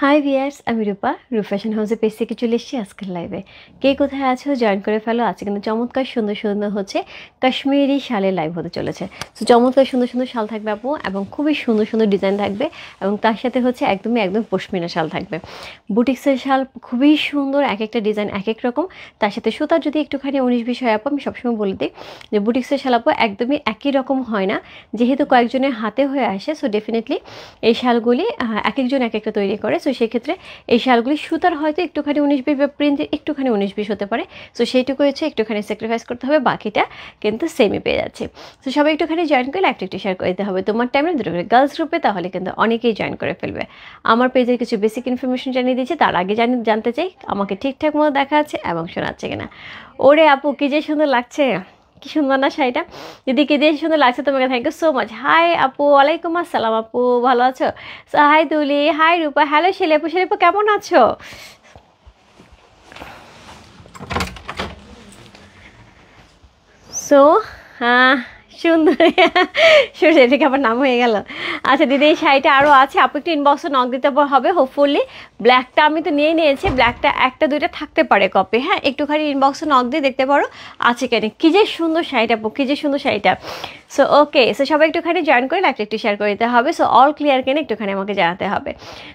High viewers, আমি রূপা fashion হাউসে page থেকে চলে এসেছি আজকের লাইভে। কে কোথায় আছো জয়েন করে ফেলো। আজকে কিন্তু চমৎকার সুন্দর সুন্দর হচ্ছে কাশ্মীরি শালের লাইভ হতে চলেছে। তো চমৎকার সুন্দর সুন্দর শাল থাকবে আপু, এবং খুবই সুন্দর সুন্দর ডিজাইন থাকবে, এবং তার সাথে হচ্ছে একদম পশমিনা শাল থাকবে। বুটিক্সের শাল খুবই সুন্দর, এক একটা ডিজাইন এক এক রকম। তার সাথে সুতা যদি একটুখানি 19-20 হয় আপু, আমি সবসময় বলে দিই যে বুটিক্সের শাল আপু একদমই একই রকম হয় না, যেহেতু কয়েকজনের হাতে হয়ে আসে। সো ডেফিনেটলি এই শালগুলি এক একজন এক একটা তৈরি করে। সো সেক্ষেত্রে এই শালগুলি সুতার হয়তো একটুখানি 19-20 বা প্রিন্টের একটুখানি 19-20 হতে পারে। সো সেইটুকু হচ্ছে একটুখানি স্যাক্রিফাইস করতে হবে, বাকিটা কিন্তু সেমই পেয়ে যাচ্ছে। সো সবাই একটুখানি জয়েন করে লাইভটা একটু শেয়ার করে দিতে হবে তোমার টাইমে দুটো করে গার্লস গ্রুপে, তাহলে কিন্তু অনেকেই জয়েন করে ফেলবে। আমার পেজের কিছু বেসিক ইনফরমেশন জানিয়ে দিয়েছি, তার আগে জানতে চাই আমাকে ঠিকঠাক মতো দেখা আছে এবং শোনাচ্ছে কিনা। ওরে আপু কি যে সুন্দর লাগছে, কি সুন্দর না শাড়িটা। যদি কি দিয়ে সুন্দর লাগছে তোমাকে thank you so much. Hi আপু, ওয়ালাইকুম আসসালাম আপু, ভালো আছো? So hi Tuli, hi Rupa, hello শিলেপু, শিলেপু কেমন আছো? সো সুন্দর সুন্দর, এদিকে আমার নাম হয়ে গেল। আচ্ছা দিদি, এই শাড়িটা আরও আছে, আপু একটু ইনবক্সে নক দিতে হবে। হোপফুলি ব্ল্যাকটা আমি তো নিয়ে নিয়েছি, ব্ল্যাকটা একটা দুইটা থাকতে পারে কপি। হ্যাঁ, একটুখানি ইনবক্সে নক দিয়ে দেখতে পারো আছে কেন। কী যে সুন্দর শাড়িটা আপু, কী যে সুন্দর শাড়িটা। সো ওকে, সো সবাই একটুখানি জয়েন করে লাইভটা একটু শেয়ার করে দিতে হবে। সো অল ক্লিয়ার কেন একটুখানি আমাকে জানাতে হবে।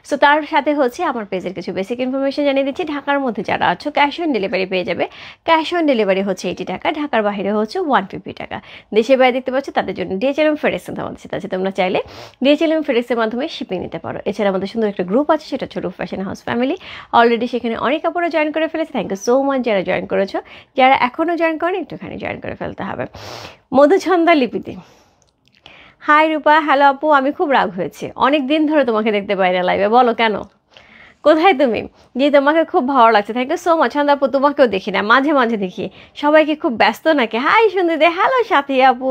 সো তার সাথে হচ্ছে আমার পেজের কিছু বেসিক ইনফরমেশন জানিয়ে দিচ্ছি। ঢাকার মধ্যে যারা আছো ক্যাশ অন ডেলিভারি পেয়ে যাবে। ক্যাশ অন ডেলিভারি হচ্ছে 80 টাকা, ঢাকার বাইরে হচ্ছে 150 টাকা। দেশের বাইরে দেখতে পাচ্ছ তাদের জন্য ডিএচএলএম ফেডেক্স আমাদের সাথে আছে, তোমরা চাইলে ডিএচএলএম ফেডেক্সের মাধ্যমে শিপিং নিতে পারো। এছাড়া আমাদের সুন্দর একটা গ্রুপ আছে, সেটা হচ্ছে রূপ ফ্যাশন হাউস ফ্যামিলি। অলরেডি সেখানে অনেক কাপড়ও জয়েন করে ফেলেছে। থ্যাংক ইউ সো মাচ যারা জয়েন করেছো। যারা এখনও জয়েন করেন একটুখানি জয়েন করে ফেলতে হবে। মধুছন্দা লিপিতে হাই রূপা, হ্যালো আপু, আমি খুব রাগ হয়েছি, অনেক দিন ধরে তোমাকে দেখতে পাই না লাইভে, বলো কেন, কোথায় তুমি? যে তোমাকে খুব ভালো লাগছে, থ্যাংক ইউ সো মাচ। আপু তোমাকেও দেখি না, মাঝে মাঝে দেখি। সবাইকে খুব ব্যস্ত নাকি? হাই সুন্দর দিদি, হ্যালো সাথী আপু,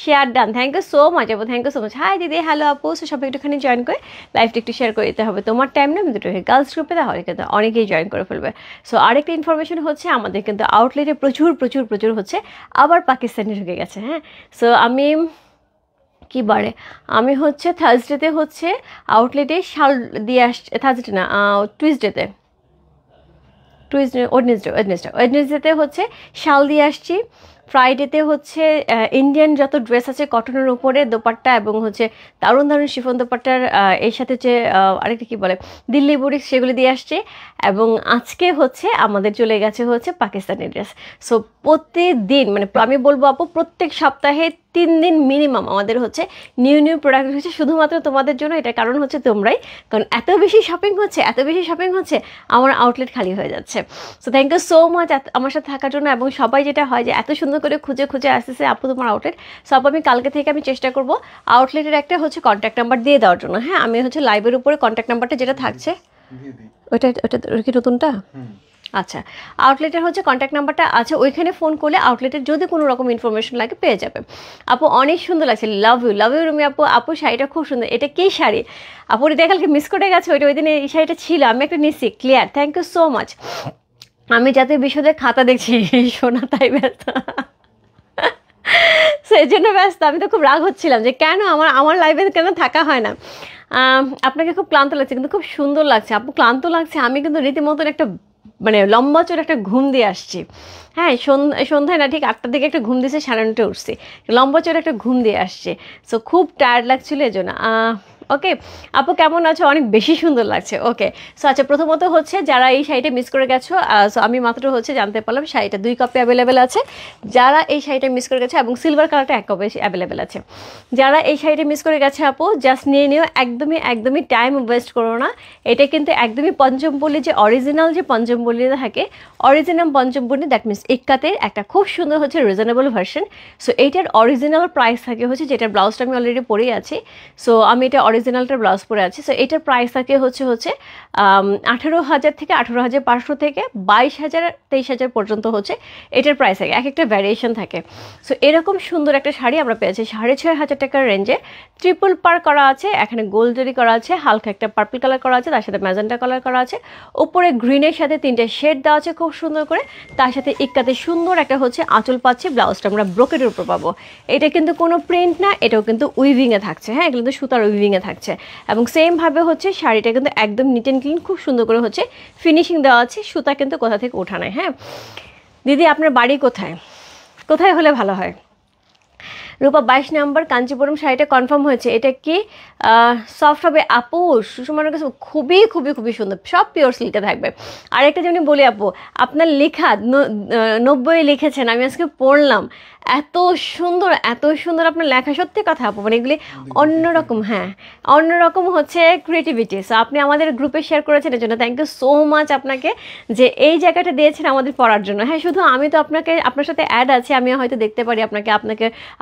share done, thank you so much আপু, thank you so much. Hi দিদি, হ্যালো আপু। সো সবাই একটুখানি জয়েন করে লাইভটা একটু শেয়ার করে দিতে হবে তোমার টাইম না, আমি দুটো গার্লস গ্রুপে, তাহলে কিন্তু অনেকেই জয়েন করে ফেলবে। সো আরেকটা ইনফরমেশন হচ্ছে আমাদের কিন্তু আউটলেটে প্রচুর প্রচুর প্রচুর হচ্ছে আবার পাকিস্তানি ঢুকে গেছে। হ্যাঁ, সো কি বারে আমি হচ্ছে থার্সডেতে হচ্ছে আউটলেটে শাল দিয়ে আসছি, থার্সডে না ওয়েডনেসডেতে হচ্ছে শাল দিয়ে আসছি। ফ্রাইডেতে হচ্ছে ইন্ডিয়ান যত ড্রেস আছে কটনের উপরে দোপাট্টা, এবং হচ্ছে দারুণ দারুণ শিফন দোপাট্টার এর সাথে যে আরেকটা কী বলে দিল্লি বুড়ি, সেগুলি দিয়ে আসছে। এবং আজকে হচ্ছে আমাদের চলে গেছে হচ্ছে পাকিস্তানি ড্রেস। সো প্রতিদিন মানে আমি বলবো আপু প্রত্যেক সপ্তাহে 3 দিন মিনিমাম আমাদের হচ্ছে নিউ নিউ প্রোডাক্ট হচ্ছে শুধুমাত্র তোমাদের জন্য। এটার কারণ হচ্ছে তোমরাই, কারণ এত বেশি শপিং হচ্ছে আমার আউটলেট খালি হয়ে যাচ্ছে। So thank you so much আমার সাথে থাকার জন্য। এবং সবাই যেটা হয় যে এত সুন্দর করে খুঁজে খুঁজে আসতেছে আপু তোমার আউটলেট। সব আমি কালকে থেকে আমি চেষ্টা করবো আউটলেটের একটা হচ্ছে কন্ট্যাক্ট নাম্বার দিয়ে দেওয়ার জন্য। হ্যাঁ, আমি হচ্ছে লাইভের উপরে কন্ট্যাক্ট নাম্বারটা যেটা থাকছে ওটা কি নতুনটা? আচ্ছা, আউটলেটের হচ্ছে কন্ট্যাক্ট নাম্বারটা আছে, ওইখানে ফোন করলে আউটলেটের যদি কোনো রকম ইনফরমেশন লাগে পেয়ে যাবে। আপু অনেক সুন্দর লাগছে, লাভ ইউ রুমি আপু। আপু শাড়িটা খুব সুন্দর, এটা কি শাড়ি আপু? এটা কালকে মিস করে গেছে, ওই দিনে এই শাড়িটা ছিল, আমি একটা নিচ্ছি clear, thank you so much. আমি যাতে বিশদের খাতা দেখছি শোনা, তাই ব্যস্ত, সেই জন্য ব্যস্ত। আমি তো খুব রাগ হচ্ছিলাম যে কেন আমার লাইভে কেন থাকা হয় না। আপনাকে খুব ক্লান্ত লাগছে, কিন্তু খুব সুন্দর লাগছে আপু। ক্লান্ত লাগছে, আমি কিন্তু রীতিমতন একটা মানে লম্বা চোর একটা ঘুম দিয়ে আসছি। হ্যাঁ, সন্ধ্যায় না ঠিক 8টার দিকে একটা ঘুম দিয়েছে, 9:30 উঠছি, লম্বা চোর একটা ঘুম দিয়ে আসছে। সো খুব টায়ার্ড লাগছিল এই জন্য। ওকে আপু কেমন আছো? অনেক বেশি সুন্দর লাগছে। ওকে, সো আচ্ছা, প্রথমত হচ্ছে যারা এই শাড়িটা মিস করে গেছো, সো আমি মাত্র হচ্ছে জানতে পারলাম শাড়িটা 2 কপি অ্যাভেলেবেল আছে। যারা এই শাড়িটা মিস করে গেছে, এবং সিলভার কালারটা 1 কপি অ্যাভেলেবেল আছে। যারা এই শাড়িটা মিস করে গেছে আপু জাস্ট নিয়ে নিও, একদমই টাইম ওয়েস্ট করো না। এটা কিন্তু একদমই পঞ্চমপল্লী যে অরিজিনাল যে পঞ্চমপল্লীতে থাকে, অরিজিনাল পঞ্চমপল্লী, দ্যাট মিনস ইক্কাতের একটা খুব সুন্দর হচ্ছে রিজনেবল ভার্সন। সো এইটার অরিজিনাল প্রাইস থাকে হচ্ছে, যেটার ব্লাউজটা আমি অলরেডি পরেই আছি। সো আমি এটা অরিজিনালটার ব্লাউজ পরে আছি। সো এটার প্রাইস থাকে হচ্ছে 18,000 থেকে 18,500 থেকে 22,000 23,000 পর্যন্ত হচ্ছে এটার প্রাইস থাকে, এক একটা ভ্যারিয়েশন থাকে। সো এরকম সুন্দর একটা শাড়ি আমরা পেয়েছি 6,500 টাকার রেঞ্জে। ট্রিপল পার করা আছে, এখানে গোল্ড জরি করা আছে, হালকা একটা পার্পল কালার করা আছে, তার সাথে ম্যাজেন্টা কালার করা আছে, উপরে গ্রিনের সাথে 3টে শেড দেওয়া আছে খুব সুন্দর করে। তার সাথে ইক্কাতে সুন্দর একটা হচ্ছে আঁচল পাচ্ছি, ব্লাউজটা আমরা ব্রোকেটের উপর পাবো। এটা কিন্তু কোনো প্রিন্ট না, এটাও কিন্তু উইভিংয়ে থাকছে। হ্যাঁ, এগুলো কিন্তু সুতার উইভিংয়ে থাকছে এবং সেমভাবে হচ্ছে শাড়িটা কিন্তু একদম নিট অ্যান্ড ক্লিন, খুব সুন্দর করে হচ্ছে ফিনিশিং দেওয়া আছে, সুতা কিন্তু কোথা থেকে ওঠা নাই। হ্যাঁ দিদি, আপনার বাড়ি কোথায়, কোথায় হলে ভালো হয়? রূপা 22 নম্বর কাঞ্চিপুরম শাড়িটা কনফার্ম হয়েছে। এটা কি সফট হবে আপু? সুষমার কাছে খুবই খুবই খুবই সুন্দর, সব পিওর সিল্কে থাকবে। আরেকটা যেমনি বলি আপু, আপনার লেখা 90 লিখেছেন, আমি আজকে পড়লাম, এত সুন্দর এত সুন্দর আপনার লেখা, সত্যি কথা আপু, মানে এগুলি অন্যরকম। হ্যাঁ অন্যরকম হচ্ছে ক্রিয়েটিভিটি। সো আপনি আমাদের গ্রুপে শেয়ার করেছেন, এর জন্য থ্যাংক ইউ সো মাচ আপনাকে, যে এই জায়গাটা দিয়েছেন আমাদের পড়ার জন্য। হ্যাঁ শুধু আমি তো আপনার সাথে অ্যাড আছি, আমি হয়তো দেখতে পারি আপনাকে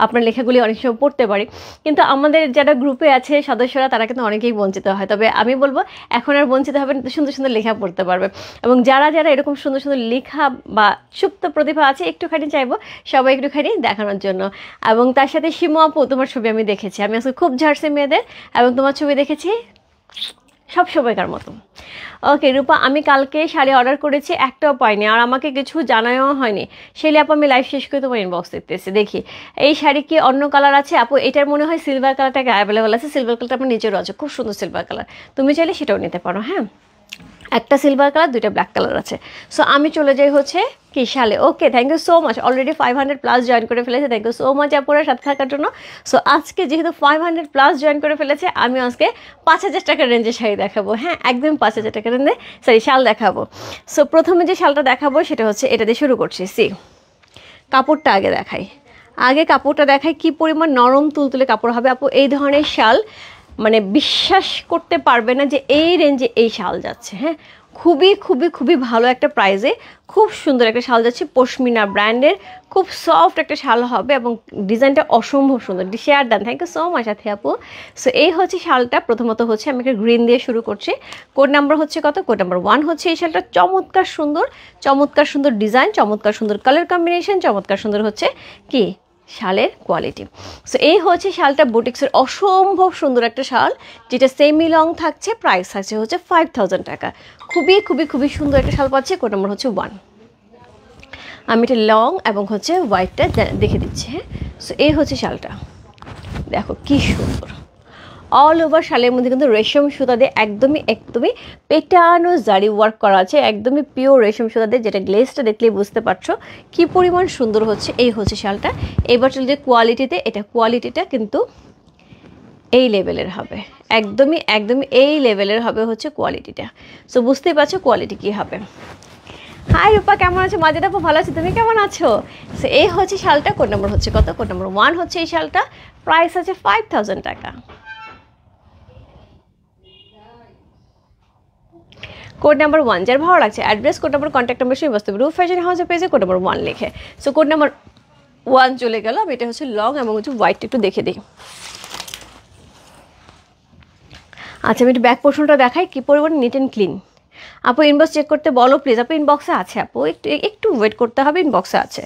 আপনার লেখাগুলি অনেক সময় পড়তে পারি, কিন্তু আমাদের যারা গ্রুপে আছে সদস্যরা তারা কিন্তু অনেকেই বঞ্চিত হয়। তবে আমি বলবো এখন আর বঞ্চিত হবে না, সুন্দর সুন্দর লেখা পড়তে পারবে। এবং যারা যারা এরকম সুন্দর সুন্দর লেখা বা সুপ্ত প্রতিভা আছে, একটুখানি চাইবো সবাই একটুখানি দেখানোর জন্য। এবং তার সাথে শিমু আপু, তোমার ছবি আমি দেখেছি, আমি আজকে খুব ঝাড়ছি মেয়েদের, এবং তোমার ছবি দেখেছি সব সময়কার মতো। ওকে রূপা, আমি কালকে শাড়ি অর্ডার করেছি, একটাও পাইনি, আর আমাকে কিছু জানাও হয়নি। সেলি আপু, আমি লাইভ শেষ করে তোমার ইনবক্স দেখতেছি, দেখি এই শাড়ি কি অন্য কালার আছে? আপু এটার মনে হয় সিলভার কালারটাকে অ্যাভেলেবেল আছে, সিলভার কালারটা আমার নিচেরও আছে, খুব সুন্দর সিলভার কালার, তুমি চাইলে সেটাও নিতে পারো। হ্যাঁ একটা সিলভার কালার, দুইটা ব্ল্যাক কালার আছে। সো আমি চলে যাই হচ্ছে কি শালে। Okay thank you so much, already 500+ join করে ফেলেছে, থ্যাংক ইউ সো মাচ আপুরা সাথে থাকার জন্য। সো আজকে যেহেতু 500+ জয়েন করে ফেলেছে, আমি আজকে 5000 টাকার রেঞ্জে শাড়ি দেখাবো। হ্যাঁ একদম 5000 টাকার রেঞ্জে শাল দেখাবো। সো প্রথমে যে শালটা দেখাবো সেটা হচ্ছে এটা দিয়ে শুরু করছি। কাপড়টা আগে দেখাই, কাপড়টা দেখাই কি পরিমাণ নরম তুলতুলে কাপড় হবে আপু। এই ধরনের শাল মানে বিশ্বাস করতে পারবে না যে এই রেঞ্জে এই শাল যাচ্ছে। হ্যাঁ খুবই খুবই খুবই ভালো একটা প্রাইসে খুব সুন্দর একটা শাল যাচ্ছে, পশমিনা ব্র্যান্ডের, খুব সফট একটা শাল হবে এবং ডিজাইনটা অসম্ভব সুন্দর। Share done, thank you so much সাথে আপু। সো এই হচ্ছে শালটা, প্রথমত হচ্ছে আমি একটা গ্রিন দিয়ে শুরু করছি। কোড নাম্বার হচ্ছে কত? কোড নাম্বার 1 হচ্ছে এই শালটা, চমৎকার সুন্দর ডিজাইন, চমৎকার সুন্দর কালার কম্বিনেশন, চমৎকার সুন্দর হচ্ছে কি শালের কোয়ালিটি। সো এই হচ্ছে শালটা, বুটিক্সের অসম্ভব সুন্দর একটা শাল, যেটা সেমি লং থাকছে, প্রাইস থাকছে হচ্ছে 5000 টাকা। খুবই খুবই খুবই সুন্দর একটা শাল পাচ্ছে। কোড নাম্বার হচ্ছে 1। আমি এটা লং এবং হচ্ছে হোয়াইটটা দেখে দিচ্ছি। হ্যাঁ সো এই হচ্ছে শালটা, দেখো কি সুন্দর, অল ওভার শালের মধ্যে কিন্তু রেশম সুতা দিয়ে একদমই পেটানো জারি ওয়ার্ক করা আছে, একদমই পিওর রেশম সুতা দিয়ে, যেটা গ্লেজটা দেখলেই বুঝতে পারছো কি পরিমাণ সুন্দর হচ্ছে। এই হচ্ছে শালটা। এবার চলে যে কোয়ালিটিতে, এটা কোয়ালিটিটা কিন্তু এই লেভেলের হবে, একদমই এই লেভেলের হবে হচ্ছে কোয়ালিটিটা। সো বুঝতেই পারছো কোয়ালিটি কী হবে। হাই রূপা, কেমন আছো? মাঝেটা খুব ভালো আছে, তুমি কেমন আছো? সো এই হচ্ছে শালটা। কোড নাম্বার হচ্ছে কত? কোড নাম্বার 1 হচ্ছে এই শালটা, প্রাইস আছে 5000 টাকা। কোড নাম্বার 1 যার ভালো লাগছে, address, code number, contact number সেই বাস্তব রূপ ফ্যাশন হাউসে পেয়েছে কোড নাম্বার 1 লিখে। সো কোড নাম্বার 1 চলে গেল। আমি এটা হচ্ছে লং এবং হচ্ছে হোয়াইটটা একটু দেখে দিই। আচ্ছা আমি একটু ব্যাক পোর্শনটা দেখাই কি পরিমাণ নিট অ্যান্ড ক্লিন। আপু ইনবক্স চেক করতে বলো প্লিজ। আপু ইনবক্সে আছে, আপু একটু ওয়েট করতে হবে, ইনবক্সে আছে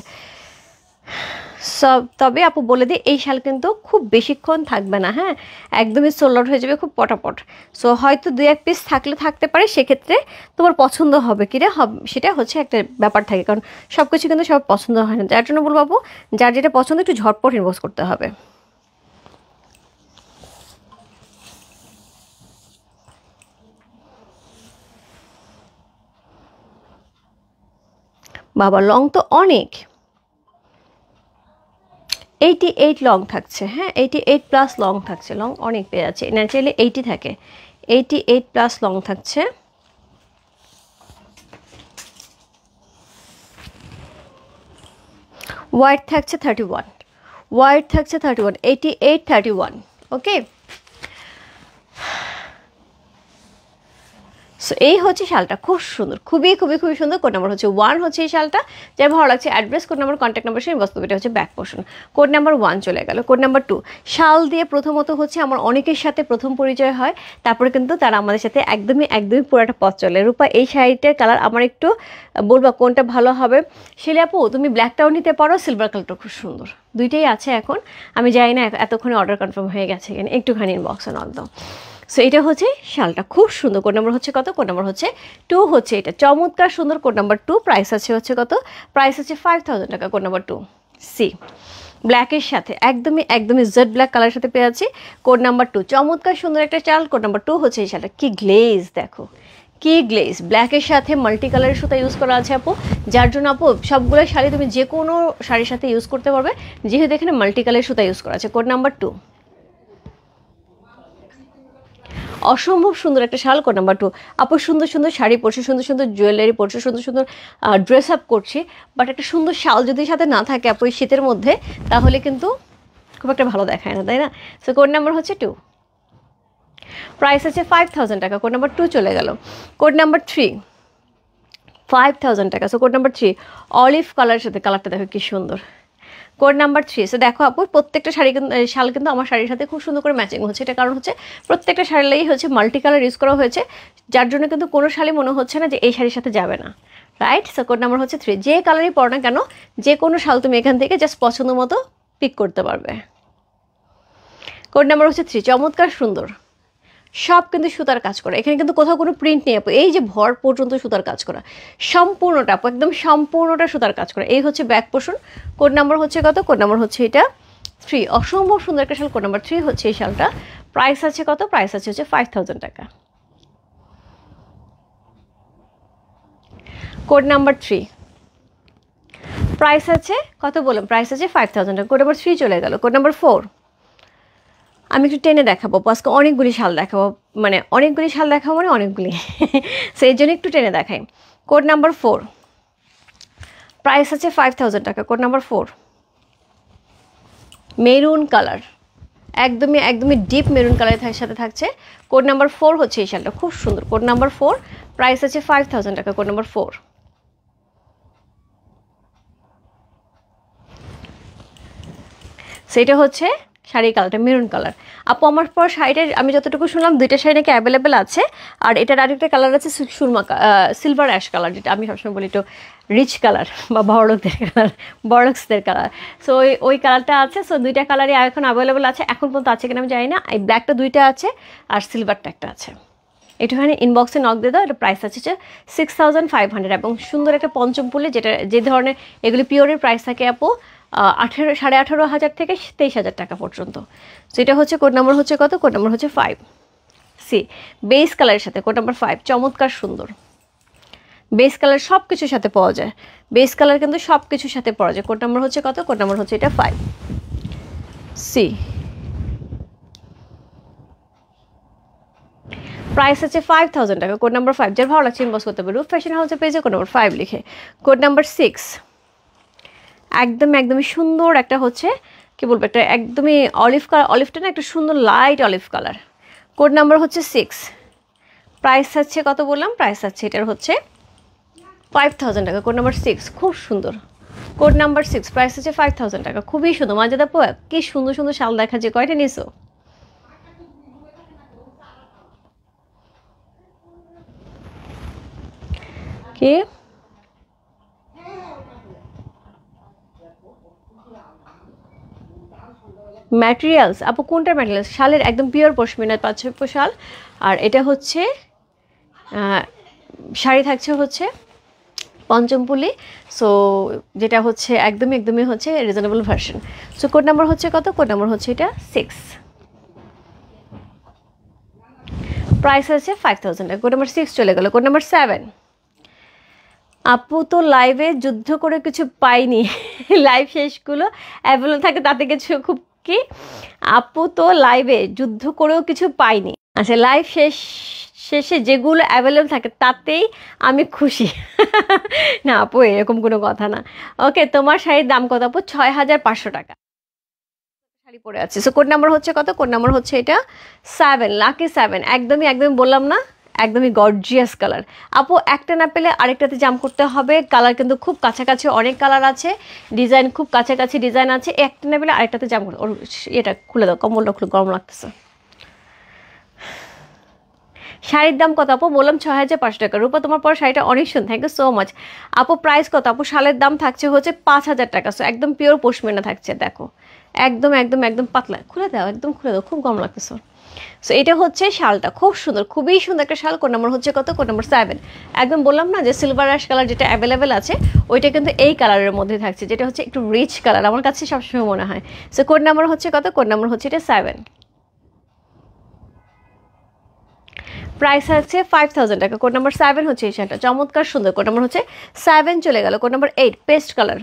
সব। তবে আপু বলে দিই এই শাল কিন্তু খুব বেশিক্ষণ থাকবে না। হ্যাঁ একদমই সোল্ড আউট হয়ে যাবে খুব পটাপট। সো হয়তো 2-1 পিস থাকতে পারে, সেক্ষেত্রে তোমার পছন্দ হবে কিরে হবে সেটা হচ্ছে একটা ব্যাপার থাকে, কারণ সব কিছু কিন্তু সব পছন্দ হয় না। যার জন্য বলবো আপু যার যেটা পছন্দ একটু ঝটপট ইনবক্স করতে হবে। বাবা লং তো অনেক, 88 লং থাকছে। হ্যাঁ 88+ লং থাকছে, লং অনেক পেয়ে যাচ্ছে। ন্যাচারালি 80 থাকে, 88+ লং থাকছে। হোয়াইট থাকছে 31, 88 31। ওকে সো এই হচ্ছে শালটা, খুব সুন্দর, খুবই সুন্দর। কোড নাম্বার হচ্ছে 1 হচ্ছে এই শালটা, যার ভালো লাগছে address, code number, contact number সেই বস্তু, এটা হচ্ছে ব্যাক পোর্শন। কোড নাম্বার 1 চলে গেল। কোড নাম্বার 2 শাল দিয়ে প্রথমত হচ্ছে আমার অনেকের সাথে প্রথম পরিচয় হয়, তারপরে কিন্তু তারা আমাদের সাথে একদমই পুরোটা পথ চলে। রূপা এই শাড়িটার কালার আমার একটু বলবা কোনটা ভালো হবে? শিলা আপু তুমি ব্ল্যাকটাও নিতে পারো, সিলভার কালারটা খুব সুন্দর, দুইটাই আছে এখন। আমি জানি না এতক্ষণে অর্ডার কনফার্ম হয়ে গেছে কিনা, একটুখানি ইনবক্সে নক দাও। সো এটা হচ্ছে শালটা, খুব সুন্দর। কোড নাম্বার হচ্ছে কত? কোড নাম্বার হচ্ছে 2 হচ্ছে এটা, চমৎকার সুন্দর। কোড নাম্বার 2 প্রাইস আছে হচ্ছে কত? প্রাইস আছে 5000 টাকা। কোড নাম্বার 2 সি ব্ল্যাকের সাথে একদমই একদমই জেড ব্ল্যাক কালারের সাথে পেয়ে যাচ্ছি। কোড নাম্বার 2, চমৎকার সুন্দর একটা চাল। কোড নাম্বার 2 হচ্ছে এই শালটা, কি গ্লেজ দেখো, কি গ্লেজ, ব্ল্যাকের সাথে মাল্টি কালারের সুতা ইউজ করা আছে আপু, যার জন্য আপু সবগুলো শাড়ি তুমি যে কোনো শাড়ির সাথে ইউজ করতে পারবে, যেহেতু এখানে মাল্টি কালারের সুতা ইউজ করা আছে। কোড নাম্বার 2, অসম্ভব সুন্দর একটা শাল। কোড নাম্বার 2 আপু সুন্দর সুন্দর শাড়ি পরছে, সুন্দর সুন্দর জুয়েলারি পরছে, সুন্দর সুন্দর ড্রেস আপ করছে, বাট একটা সুন্দর শাল যদি সাথে না থাকে আপু এই শীতের মধ্যে, তাহলে কিন্তু খুব একটা ভালো দেখায় না, তাই না? সো কোড নাম্বার হচ্ছে 2, প্রাইস আছে 5000 টাকা। কোড নাম্বার 2 চলে গেল। কোড নাম্বার 3, 5000 টাকা। সো কোড নাম্বার 3 অলিভ কালারের সাথে, কালারটা দেখো কি সুন্দর। কোড নাম্বার 3, সো দেখো আপু প্রত্যেকটা শাল কিন্তু আমার শাড়ির সাথে খুব সুন্দর করে ম্যাচিং হচ্ছে। এটা কারণ হচ্ছে প্রত্যেকটা শাড়িলেই হচ্ছে মাল্টি কালার ইউজ করা হয়েছে, যার জন্য কিন্তু কোনো শাড়ি মনে হচ্ছে না যে এই শাড়ির সাথে যাবে না, রাইট? সো কোড নাম্বার হচ্ছে 3, যে কালারই পরো না কেন, যে কোনো শাল তুমি এখান থেকে জাস্ট পছন্দ মতো পিক করতে পারবে। কোড নাম্বার হচ্ছে 3, চমৎকার সুন্দর, সব কিন্তু সুতার কাজ করা, এখানে কিন্তু কোথাও কোনো প্রিন্ট নেই আপু, এই যে ভর পর্যন্ত সুতার কাজ করা, সম্পূর্ণটা আপু একদম সম্পূর্ণটা সুতার কাজ করা। এই হচ্ছে ব্যাক পোর্শন। কোড নাম্বার হচ্ছে কত? কোড নাম্বার হচ্ছে এটা 3, অসম্ভব সুন্দর একটা শাল। কোড নাম্বার 3 হচ্ছে এই শালটা, প্রাইস আছে কত? প্রাইস আছে হচ্ছে 5000 টাকা। কোড নাম্বার 3, প্রাইস আছে কত বললাম? প্রাইস আছে 5000 টাকা। কোড নাম্বার 3 চলে গেল। কোড নাম্বার 4, আমি একটু টেনে দেখাবো, আজকে অনেকগুলি শাল দেখাবো, মানে অনেকগুলি শাল দেখাবো মানে অনেকগুলি, সেই জন্য একটু টেনে দেখাই। কোড নাম্বার 4, প্রাইস আছে 5000 টাকা। কোড নাম্বার 4, মেরুন কালার, একদমই একদমই ডিপ মেরুন কালারের সাথে থাকছে। কোড নাম্বার 4 হচ্ছে এই শালটা, খুব সুন্দর। কোড নাম্বার 4, প্রাইস আছে 5000 টাকা। কোড নাম্বার 4, সেটা হচ্ছে শাড়ির কালারটা মেরুন কালার। আপু আমার পর শাড়িটার আমি যতটুকু শুনলাম 2টা শাড়ি নাকি অ্যাভেলেবেল আছে, আর এটার আরেকটা কালার আছে সুরমা সিলভার অ্যাশ কালার, যেটা আমি সবসময় বলি একটু রিচ কালার বা বড়লোকদের কালার, বড়লোকসদের কালার। সো ওই কালারটা আছে। সো 2টা কালারই এখন অ্যাভেলেবেল আছে, এখন পর্যন্ত আছে কিনা আমি জানি না। এই ব্ল্যাকটা 2টা আছে আর সিলভারটা একটা আছে। একটুখানি ইনবক্সে নক দিয়ে দাও। এটা প্রাইস আছে 6500, এবং সুন্দর একটা পঞ্চম ফুলে, যেটা যে ধরনের এগুলি পিওরের প্রাইস থাকে আপু 18,500 থেকে 23,000 টাকা পর্যন্ত। সো এটা হচ্ছে কোড নাম্বার হচ্ছে কত? কোড নাম্বার হচ্ছে 5, সি বেস কালারের সাথে। কোড নাম্বার 5 চমৎকার সুন্দর, বেস কালার সব কিছুর সাথে পাওয়া যায়, বেস কালার কিন্তু সব কিছুর সাথে পাওয়া যায়। কোড নাম্বার হচ্ছে কত? কোড নাম্বার হচ্ছে এটা 5, সি প্রাইস আছে 5000 টাকা। কোড নাম্বার 5, যার ভালো লাগছে ইনবক্স করতে পারবে রূপ ফ্যাশন হাউসের পেজে কোড নাম্বার 5 লিখে। কোড নাম্বার 6, একদমই সুন্দর একটা হচ্ছে কি বলবো, একটা একদমই অলিভ কালার, অলিভটা না একটা সুন্দর light olive colour. Code number হচ্ছে 6, প্রাইস আছে কত বললাম? প্রাইস আছে এটার হচ্ছে 5000 টাকা। কোড নাম্বার 6 খুব সুন্দর। কোড নাম্বার 6, প্রাইস আছে 5000 টাকা। খুবই সুন্দর মজাদা পো, কি সুন্দর সুন্দর শাল দেখা যায়। কয়টা নিছো? কি ম্যাটেরিয়ালস আপু? কোনটা ম্যাটেরিয়ালস? শালের একদম পিওর পশমিনা পাঁচশো শাল, আর এটা হচ্ছে শাড়ি থাকছে হচ্ছে পঞ্চমপুলি। সো যেটা হচ্ছে একদমই হচ্ছে reasonable version. So code number হচ্ছে কত? কোড নাম্বার হচ্ছে এটা 6, প্রাইস আছে 5000 টাকা। কোড নাম্বার 6 চলে গেল। কোড নাম্বার 7, আপু তো লাইভে যুদ্ধ করে কিছু পাইনি, লাইভ শেষগুলো অ্যাভেলেবল থাকে তাতে কিছু খুব কি, আপু তো লাইভে যুদ্ধ করেও কিছু পাইনি। আচ্ছা, লাইভ শেষে যেগুলো অ্যাভেলেবল থাকে তাতেই আমি খুশি। না আপু এরকম কোনো কথা না। ওকে, তোমার শাড়ির দাম কত আপু? 6500 টাকা শাড়ি পরে আছে। সো কোড নাম্বার হচ্ছে কত? কোড নাম্বার হচ্ছে এটা 7, লাকি 7। একদমই বললাম না, একদমই গর্জিয়াস কালার। আপু একটা না পেলে আরেকটাতে জাম করতে হবে, কালার কিন্তু খুব কাছাকাছি অনেক কালার আছে, ডিজাইন খুব কাছাকাছি ডিজাইন আছে, একটা না পেলে আরেকটাতে জাম করতে। এটা খুলে দাও, কম্বলটা খুলে, গরম লাগতেছে। শাড়ির দাম কত আপু? বললাম 6500 টাকা। রূপা তোমার পর শাড়িটা অনেক সুন্দর, থ্যাংক ইউ সো মাচ। আপু প্রাইস কত? আপু শালের দাম থাকছে হচ্ছে 5000 টাকা। সো একদম পিওর পশমিনা থাকছে, দেখো একদম পাতলা। খুলে দাও, একদম খুলে দাও, খুব গরম লাগতেছে। সো এটা হচ্ছে শালটা, খুব সুন্দর, খুবই সুন্দর একটা শাল। কোড নাম্বার হচ্ছে কত? Code number 7। একদম বললাম না যে সিলভার অ্যাশ কালার যেটা অ্যাভেলেবেল আছে ওইটা কিন্তু এই কালারের মধ্যে থাকছে, যেটা হচ্ছে একটু রিচ কালার আমার কাছে সবসময় মনে হয়। সো কোড নাম্বার হচ্ছে কত? কোড নাম্বার হচ্ছে এটা 7। প্রাইস আছে 5000 টাকা। কোড নাম্বার 7 হচ্ছে এই শালটা, চমৎকার সুন্দর। কোড নাম্বার হচ্ছে 7 চলে গেল। Code number 8 paste colour.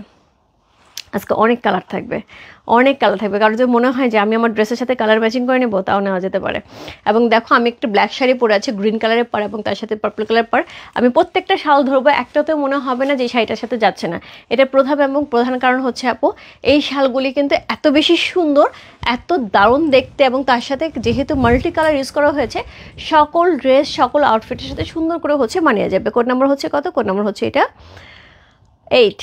আজকে অনেক কালার থাকবে, অনেক কালার থাকবে। কারণ যদি মনে হয় যে আমি আমার ড্রেসের সাথে কালার ম্যাচিং করে নেবো, তাও নেওয়া যেতে পারে। এবং দেখো আমি একটু ব্ল্যাক শাড়ি পরে আছি, গ্রিন কালারের পার এবং তার সাথে পার্পল কালার পার। আমি প্রত্যেকটা শাল ধরবো, একটাতেও মনে হবে না যে এই শাড়িটার সাথে যাচ্ছে না। এটা প্রধান এবং প্রধান কারণ হচ্ছে আপু এই শালগুলি কিন্তু এত বেশি সুন্দর, এত দারুণ দেখতে, এবং তার সাথে যেহেতু মাল্টি কালার ইউজ করা হয়েছে, সকল ড্রেস সকল আউটফিটের সাথে সুন্দর করে হচ্ছে মানিয়ে যাবে। কোড নাম্বার হচ্ছে কত? কোড নাম্বার হচ্ছে এটা 8।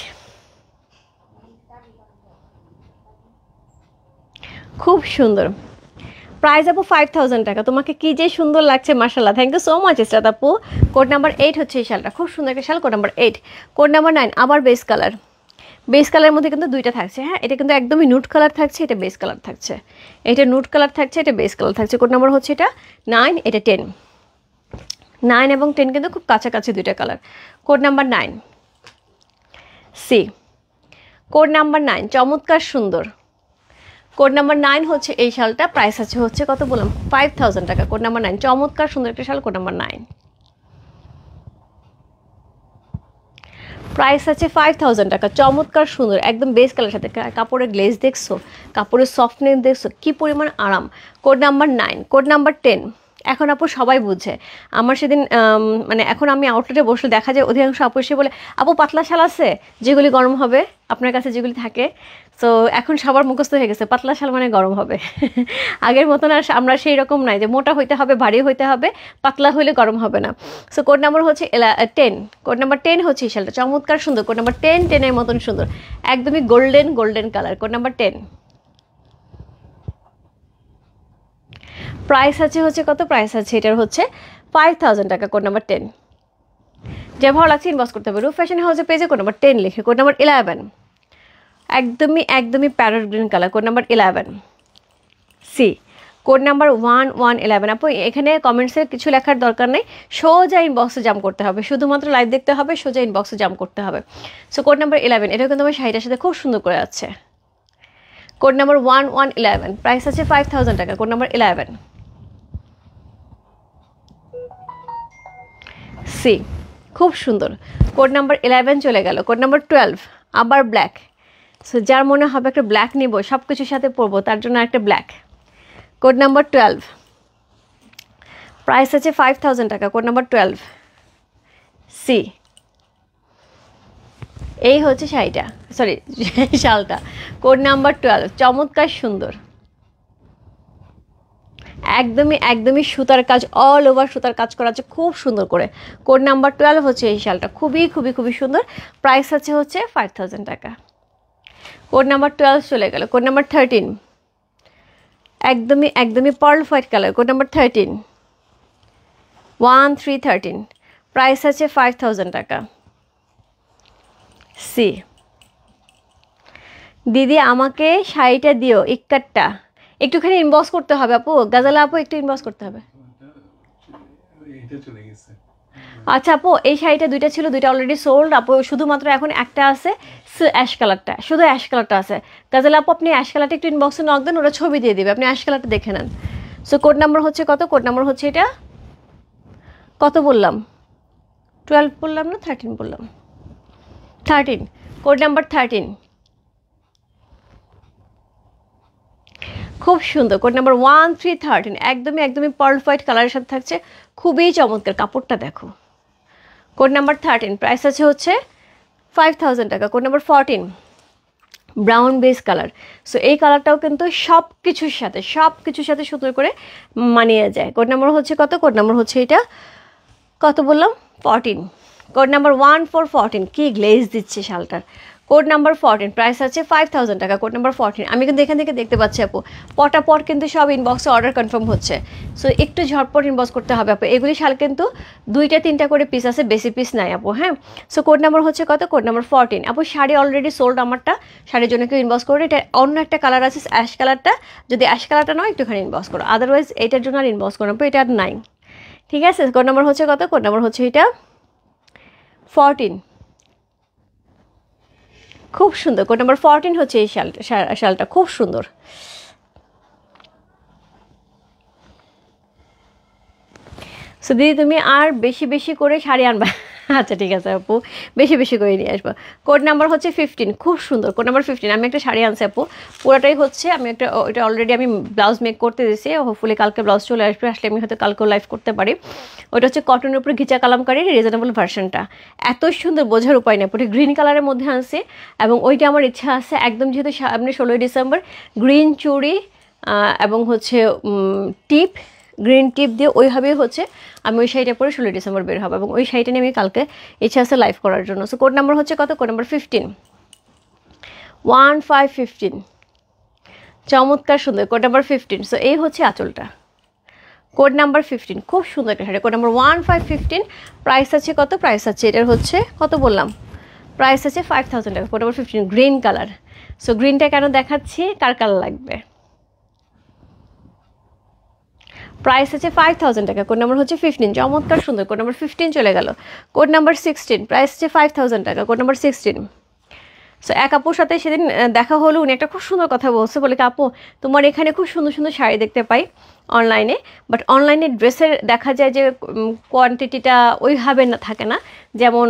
খুব সুন্দর। প্রাইস আপু 5000 টাকা। তোমাকে কি যে সুন্দর লাগছে, মাশাআল্লাহ, thank you so much Israt আপু। কোড নাম্বার 8 হচ্ছে এই শালটা, খুব সুন্দর একটা শাল। Code number 8। কোড নাম্বার 9 আবার বেস কালার। বেস কালারের মধ্যে কিন্তু দুইটা থাকছে, হ্যাঁ, এটা কিন্তু একদমই নুট কালার থাকছে, এটা বেস কালার থাকছে। এটা নুট কালার থাকছে, এটা বেস কালার থাকছে। কোড নাম্বার হচ্ছে এটা 9, এটা 10। 9 এবং 10 কিন্তু খুব কাছাকাছি দুইটা colour. Code number 9 C. Code number 9 চমৎকার সুন্দর। কোড নাম্বার 9 হচ্ছে এই শালটা, প্রাইস আছে হচ্ছে কত বললাম? 5000 টাকা। কোড নাম্বার 9 চমৎকার সুন্দর একটা শাল। কোড নাম্বার 9 প্রাইস আছে 5000 টাকা। চমৎকার সুন্দর একদম বেস কালার সাথে। কাপড়ের গ্লেজ দেখছো, কাপড়ের সফটনেস দেখছো, কি পরিমাণ আরাম। Code number 9। কোড নাম্বার 10 এখন আপু সবাই বুঝছে। আমার সেদিন মানে এখন আমি আউটলেটে বসলে দেখা যায় অধিকাংশ আপু এসে বলে, আপু পাতলা শাল আছে যেগুলি গরম হবে, আপনার কাছে যেগুলি থাকে। সো এখন সবার মুখস্থ হয়ে গেছে পাতলা শাল মানে গরম হবে। আগের মতন আর আমরা সেই রকম নাই যে মোটা হইতে হবে, ভারী হইতে হবে, পাতলা হইলে গরম হবে না। সো কোড নাম্বার হচ্ছে 10। কোড নাম্বার 10 হচ্ছে এই শালটা, চমৎকার সুন্দর। কোড নাম্বার 10 10-এর মতন সুন্দর, একদমই golden golden colour. Code number 10 price আছে হচ্ছে কত? প্রাইস আছে এটার হচ্ছে 5000 টাকা। Code number 10। যে ভালো লাগছে ইনবক্স করতে হবে রূপ ফ্যাশন হাউসের পেজে কোড নাম্বার 10 লিখে। কোড নাম্বার 11 একদমই parrot green colour. Code number 11 C. Code number 1111। আপু এখানে কমেন্টসে কিছু লেখার দরকার নেই, সোজা ইনবক্সে জাম্প করতে হবে, শুধুমাত্র লাইভ দেখতে হবে, সোজা ইনবক্সে জাম্প করতে হবে। সো কোড নাম্বার 11 এটাও কিন্তু আমার শাড়িটার সাথে খুব সুন্দর করে আছে। কোড নাম্বার 1111 প্রাইস আছে 5000 টাকা। কোড নাম্বার 11 সি, খুব সুন্দর। কোড নাম্বার 11 চলে গেল। কোড নাম্বার 12 আবার ব্ল্যাক। সো যার মনে হবে একটা ব্ল্যাক নিব, সব কিছুর সাথে পরবো, তার জন্য একটা ব্ল্যাক। কোড নাম্বার 12 প্রাইস আছে 5000 টাকা। Code number 12 C. এই হচ্ছে শাড়িটা, সরি শালটা। কোড নাম্বার 12 চমৎকার সুন্দর, একদমই সুতার কাজ, অল ওভার সুতার কাজ করা আছে খুব সুন্দর করে। কোড নাম্বার 12 হচ্ছে এই শালটা, খুবই সুন্দর। প্রাইস আছে হচ্ছে 5000 টাকা। কোড নাম্বার 12 চলে গেল। কোড নাম্বার 13 একদমই pearl white colour. Code number 13 1313 price আছে 5000 টাকা। সি। দিদি আমাকে শাড়িটা দিও ইক্কারটা, একটুখানি ইনবক্স করতে হবে আপু, গাজালা আপু একটু ইনবক্স করতে হবে। আচ্ছা আপু এই শাড়িটা দুইটা ছিল, দুইটা অলরেডি সোল্ড আপু, শুধুমাত্র এখন একটা আছে অ্যাশ কালারটা, শুধু অ্যাশ কালারটা আছে। গাজালা আপু আপনি অ্যাশ কালারটা একটু ইনবক্সে নক দেন, ওরা ছবি দিয়ে দিবে, আপনি অ্যাশ কালারটা দেখে নেন। সো কোড নাম্বার হচ্ছে কত? কোড নাম্বার হচ্ছে এটা কত বললাম? 12 বললাম না 13 বললাম? 13। কোড নাম্বার 13 খুব সুন্দর। কোড নাম্বার 1313 একদমই পার্ল হোয়াইট কালারের সাথে থাকছে, খুবই চমৎকার। কাপড়টা দেখো। কোড নাম্বার 13 প্রাইস আছে হচ্ছে 5000 টাকা। Code number 14 brown base colour. So এই কালারটাও কিন্তু সব কিছুর সাথে সুন্দর করে মানিয়ে যায়। কোড নাম্বার হচ্ছে কত? কোড নাম্বার হচ্ছে এটা কত বললাম? 14। কোড নাম্বার 1414 কি গ্লেজ দিচ্ছে শালটার। কোড নাম্বার 14 প্রাইস আছে 5000 টাকা, কোড নাম্বার 14। আমি কিন্তু এখান থেকে দেখতে পাচ্ছি আপু পটাপট কিন্তু সব ইনবক্সে অর্ডার কনফার্ম হচ্ছে, সো একটু ঝটপট ইনবক্স করতে হবে আপু। এগুলি শাল কিন্তু 2টা 3টা করে পিস আছে, বেশি পিস নাই আপু। হ্যাঁ, সো কোড নাম্বার হচ্ছে কত, কোড নাম্বার 14। আপু শাড়ি অলরেডি সোল্ড আমারটা, শাড়ির জন্য কেউ ইনবক্স করো। এটা অন্য একটা কালার আছে অ্যাশ কালারটা, যদি অ্যাশ কালারটা নয় একটুখানি ইনবক্স করো, আদারওয়াইজ এটার জন্য আর ইনবক্স করো আপু, এটা আর নাই। ঠিক আছে, কোড নাম্বার হচ্ছে কত, কোড নাম্বার হচ্ছে এটা 14। খুব সুন্দর, কোড নাম্বার 14 হচ্ছে এই শালটা খুব সুন্দর। সো দিদি তুমি আর বেশি বেশি করে শাড়ি আনবা। আচ্ছা ঠিক আছে আপু, বেশি বেশি করে নিয়ে আসবো। কোড নাম্বার হচ্ছে 15, খুব সুন্দর কোড নাম্বার 15। আমি একটা শাড়ি আনছি আপু, পুরোটাই হচ্ছে আমি একটা, এটা অলরেডি আমি ব্লাউজ মেক করতে দিয়েছি, হোপফুলি কালকে ব্লাউজ চলে আসবে, আসলে আমি হয়তো কালকেও লাইভ করতে পারি। ওটা হচ্ছে কটনের উপরে ঘিচা কালামকারির রিজনেবল ভার্সনটা, এত সুন্দর বোঝার উপায় নেই। পুরো গ্রিন কালারের মধ্যে আনছি, এবং ওইটা আমার ইচ্ছা আছে একদম, যেহেতু সামনে 16ই ডিসেম্বর, গ্রিন চুড়ি এবং হচ্ছে টিপ, গ্রিন টিপ দিয়ে ওইভাবেই হচ্ছে আমি ওই শাড়িটা পরে 16 ডিসেম্বর বের হবো, এবং ওই শাড়িটা নিয়ে আমি কালকে ইচ্ছা আছে লাইভ করার জন্য। সো কোড নাম্বার হচ্ছে কত, কোড নাম্বার 15, 1515, চমৎকার সুন্দর কোড নাম্বার 15। সো এই হচ্ছে আঁচলটা, কোড নাম্বার 15, খুব সুন্দর একটা শাড়ি, কোড নাম্বার 1515। প্রাইস আছে কত, প্রাইস আছে এটার হচ্ছে কত বললাম, প্রাইস আছে 5000 টাকা, code number 15, green colour. So গ্রিনটা কেন দেখাচ্ছি, কার কালার লাগবে। প্রাইস আছে 5000 টাকা, কোড নাম্বার হচ্ছে 15, চমৎকার সুন্দর কোড নাম্বার 15 চলে গেল। কোড নাম্বার 16, প্রাইস আছে 5000 টাকা, কোড নাম্বার 16। সো এক আপুর সাথে সেদিন দেখা হলো, উনি একটা খুব সুন্দর কথা বলছে, বলে কি আপু তোমার এখানে খুব সুন্দর সুন্দর শাড়ি দেখতে পাই অনলাইনে, বাট অনলাইনে ড্রেসের দেখা যায় যে কোয়ান্টিটিটা ওইভাবে না থাকে না, যেমন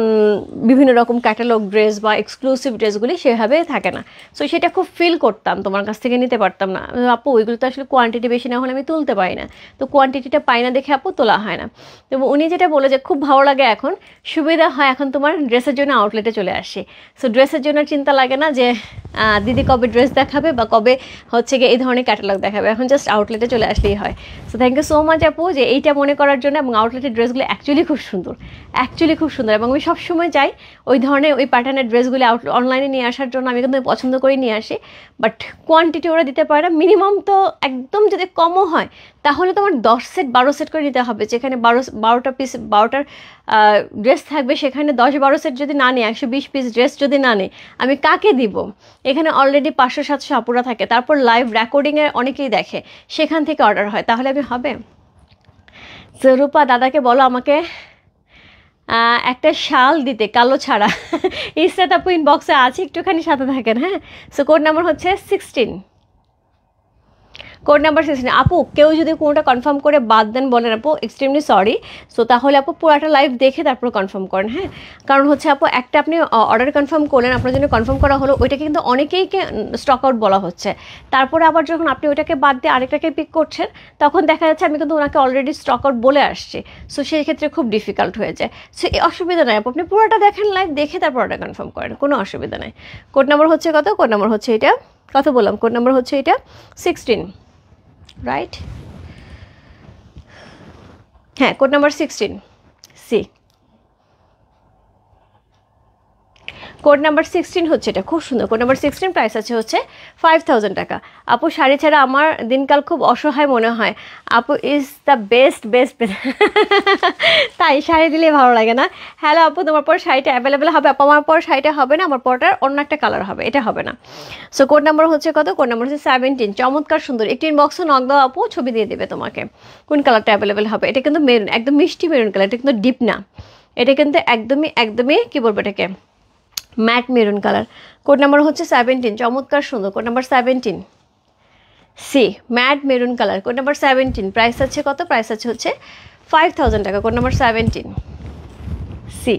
বিভিন্ন রকম ক্যাটালগ ড্রেস বা এক্সক্লুসিভ ড্রেসগুলি সেভাবে থাকে না। সো সেটা খুব ফিল করতাম, তোমার কাছ থেকে নিতে পারতাম না আপু, ওইগুলো তো আসলে কোয়ান্টিটি বেশি না হলে আমি তুলতে পারি না, তো কোয়ান্টিটিটা পাই না দেখে আপু তোলা হয় না। তো উনি যেটা বলে যে খুব ভালো লাগে, এখন সুবিধা হয়, এখন তোমার ড্রেসের জন্য আউটলেটে চলে আসে, সো ড্রেসের জন্য চিন্তা লাগে না যে দিদি কবে ড্রেস দেখাবে বা কবে হচ্ছে গিয়ে এই ধরনের ক্যাটালগ দেখাবে, এখন জাস্ট আউটলেটে চলে আসলেই হয়। So thank you so much আপু যে এইটা মনে করার জন্য, এবং আউটলেটের ড্রেসগুলো অ্যাকচুয়ালি খুব সুন্দর, অ্যাকচুয়ালি খুব সুন্দর, এবং আমি সবসময় চাই ওই ধরনের ওই প্যাটার্নের ড্রেসগুলি অনলাইনে নিয়ে আসার জন্য, আমি কিন্তু পছন্দ করে নিয়ে আসি, বাট কোয়ান্টিটি ওরা দিতে পারে না, মিনিমাম তো একদম যদি কমও হয় তাহলে তোমার 10 সেট 12 সেট করে নিতে হবে, যেখানে 12টা পিস 12টার ড্রেস থাকবে, সেখানে 10-12 সেট যদি না নিই, 120 পিস ড্রেস যদি না নিই, আমি কাকে দিব। এখানে অলরেডি 500-700 আপুরা থাকে, তারপর লাইভ রেকর্ডিংয়ে অনেকেই দেখে, সেখান থেকে অর্ডার হয়, তাহলে আমি হবে। রূপা দাদাকে বলো আমাকে একটা শাল দিতে কালো ছাড়া, ইসরাত আপু ইনবক্সে আছে, একটুখানি সাথে থাকেন। হ্যাঁ, সো কোড নাম্বার হচ্ছে 16, কোড নাম্বার 16। আপু কেউ যদি কোনোটা কনফার্ম করে বাদ দেন বলেন আপু, এক্সট্রিমলি সরি। সো তাহলে আপু পুরোটা লাইভ দেখে তারপর কনফার্ম করেন। হ্যাঁ, কারণ হচ্ছে আপু একটা আপনি অর্ডার কনফার্ম করলেন, আপনার জন্য কনফার্ম করা হলো, ওইটাকে কিন্তু অনেকেইকে স্টক আউট বলা হচ্ছে, তারপরে আবার যখন আপনি ওইটাকে বাদ দিয়ে আরেকটাকে পিক করছেন, তখন দেখা যাচ্ছে আমি কিন্তু ওনাকে অলরেডি স্টক আউট বলে আসছি, সো সেই ক্ষেত্রে খুব ডিফিকাল্ট হয়ে যায়। সো অসুবিধা নাই আপু, আপনি পুরোটা দেখেন লাইভ দেখে তারপর অর্ডার কনফার্ম করেন, কোনো অসুবিধা নাই। কোড নাম্বার হচ্ছে কত, কোড নাম্বার হচ্ছে এটা, কত বললাম, কোড নাম্বার হচ্ছে এটা 16, রাইট? হ্যাঁ, code number 16 C, code number 16 হচ্ছে এটা, খুব সুন্দর কোড নাম্বার 16। প্রাইস আছে হচ্ছে 5000 টাকা। আপু শাড়ি ছাড়া আমার দিনকাল খুব অসহায় মনে হয়, আপু is the best best best. তাই শাড়ি দিলে ভালো লাগে না। হ্যালো আপু, তোমার পর শাড়িটা অ্যাভেলেবেল হবে আপু, আমার পর শাড়িটা হবে না, আমার পরটার অন্য একটা কালার হবে, এটা হবে না। সো কোড নাম্বার হচ্ছে কত, কোড নাম্বার হচ্ছে 17, চমৎকার সুন্দর। একটি ইনবক্সে নক দাও আপু, ছবি দিয়ে দেবে তোমাকে কোন কালারটা অ্যাভেলেবেল হবে। এটা কিন্তু মেরুন, একদম মিষ্টি মেরুন কালার, এটা কিন্তু ডিপ না, এটা কিন্তু একদমই একদমই কী বলবো এটাকে, matt maroon colour. Code number হচ্ছে 17, চমৎকার সুন্দর code number 17 C, matt maroon colour, code number 17। Price আছে কত, প্রাইস আছে হচ্ছে 5000 টাকা, code number 17 C,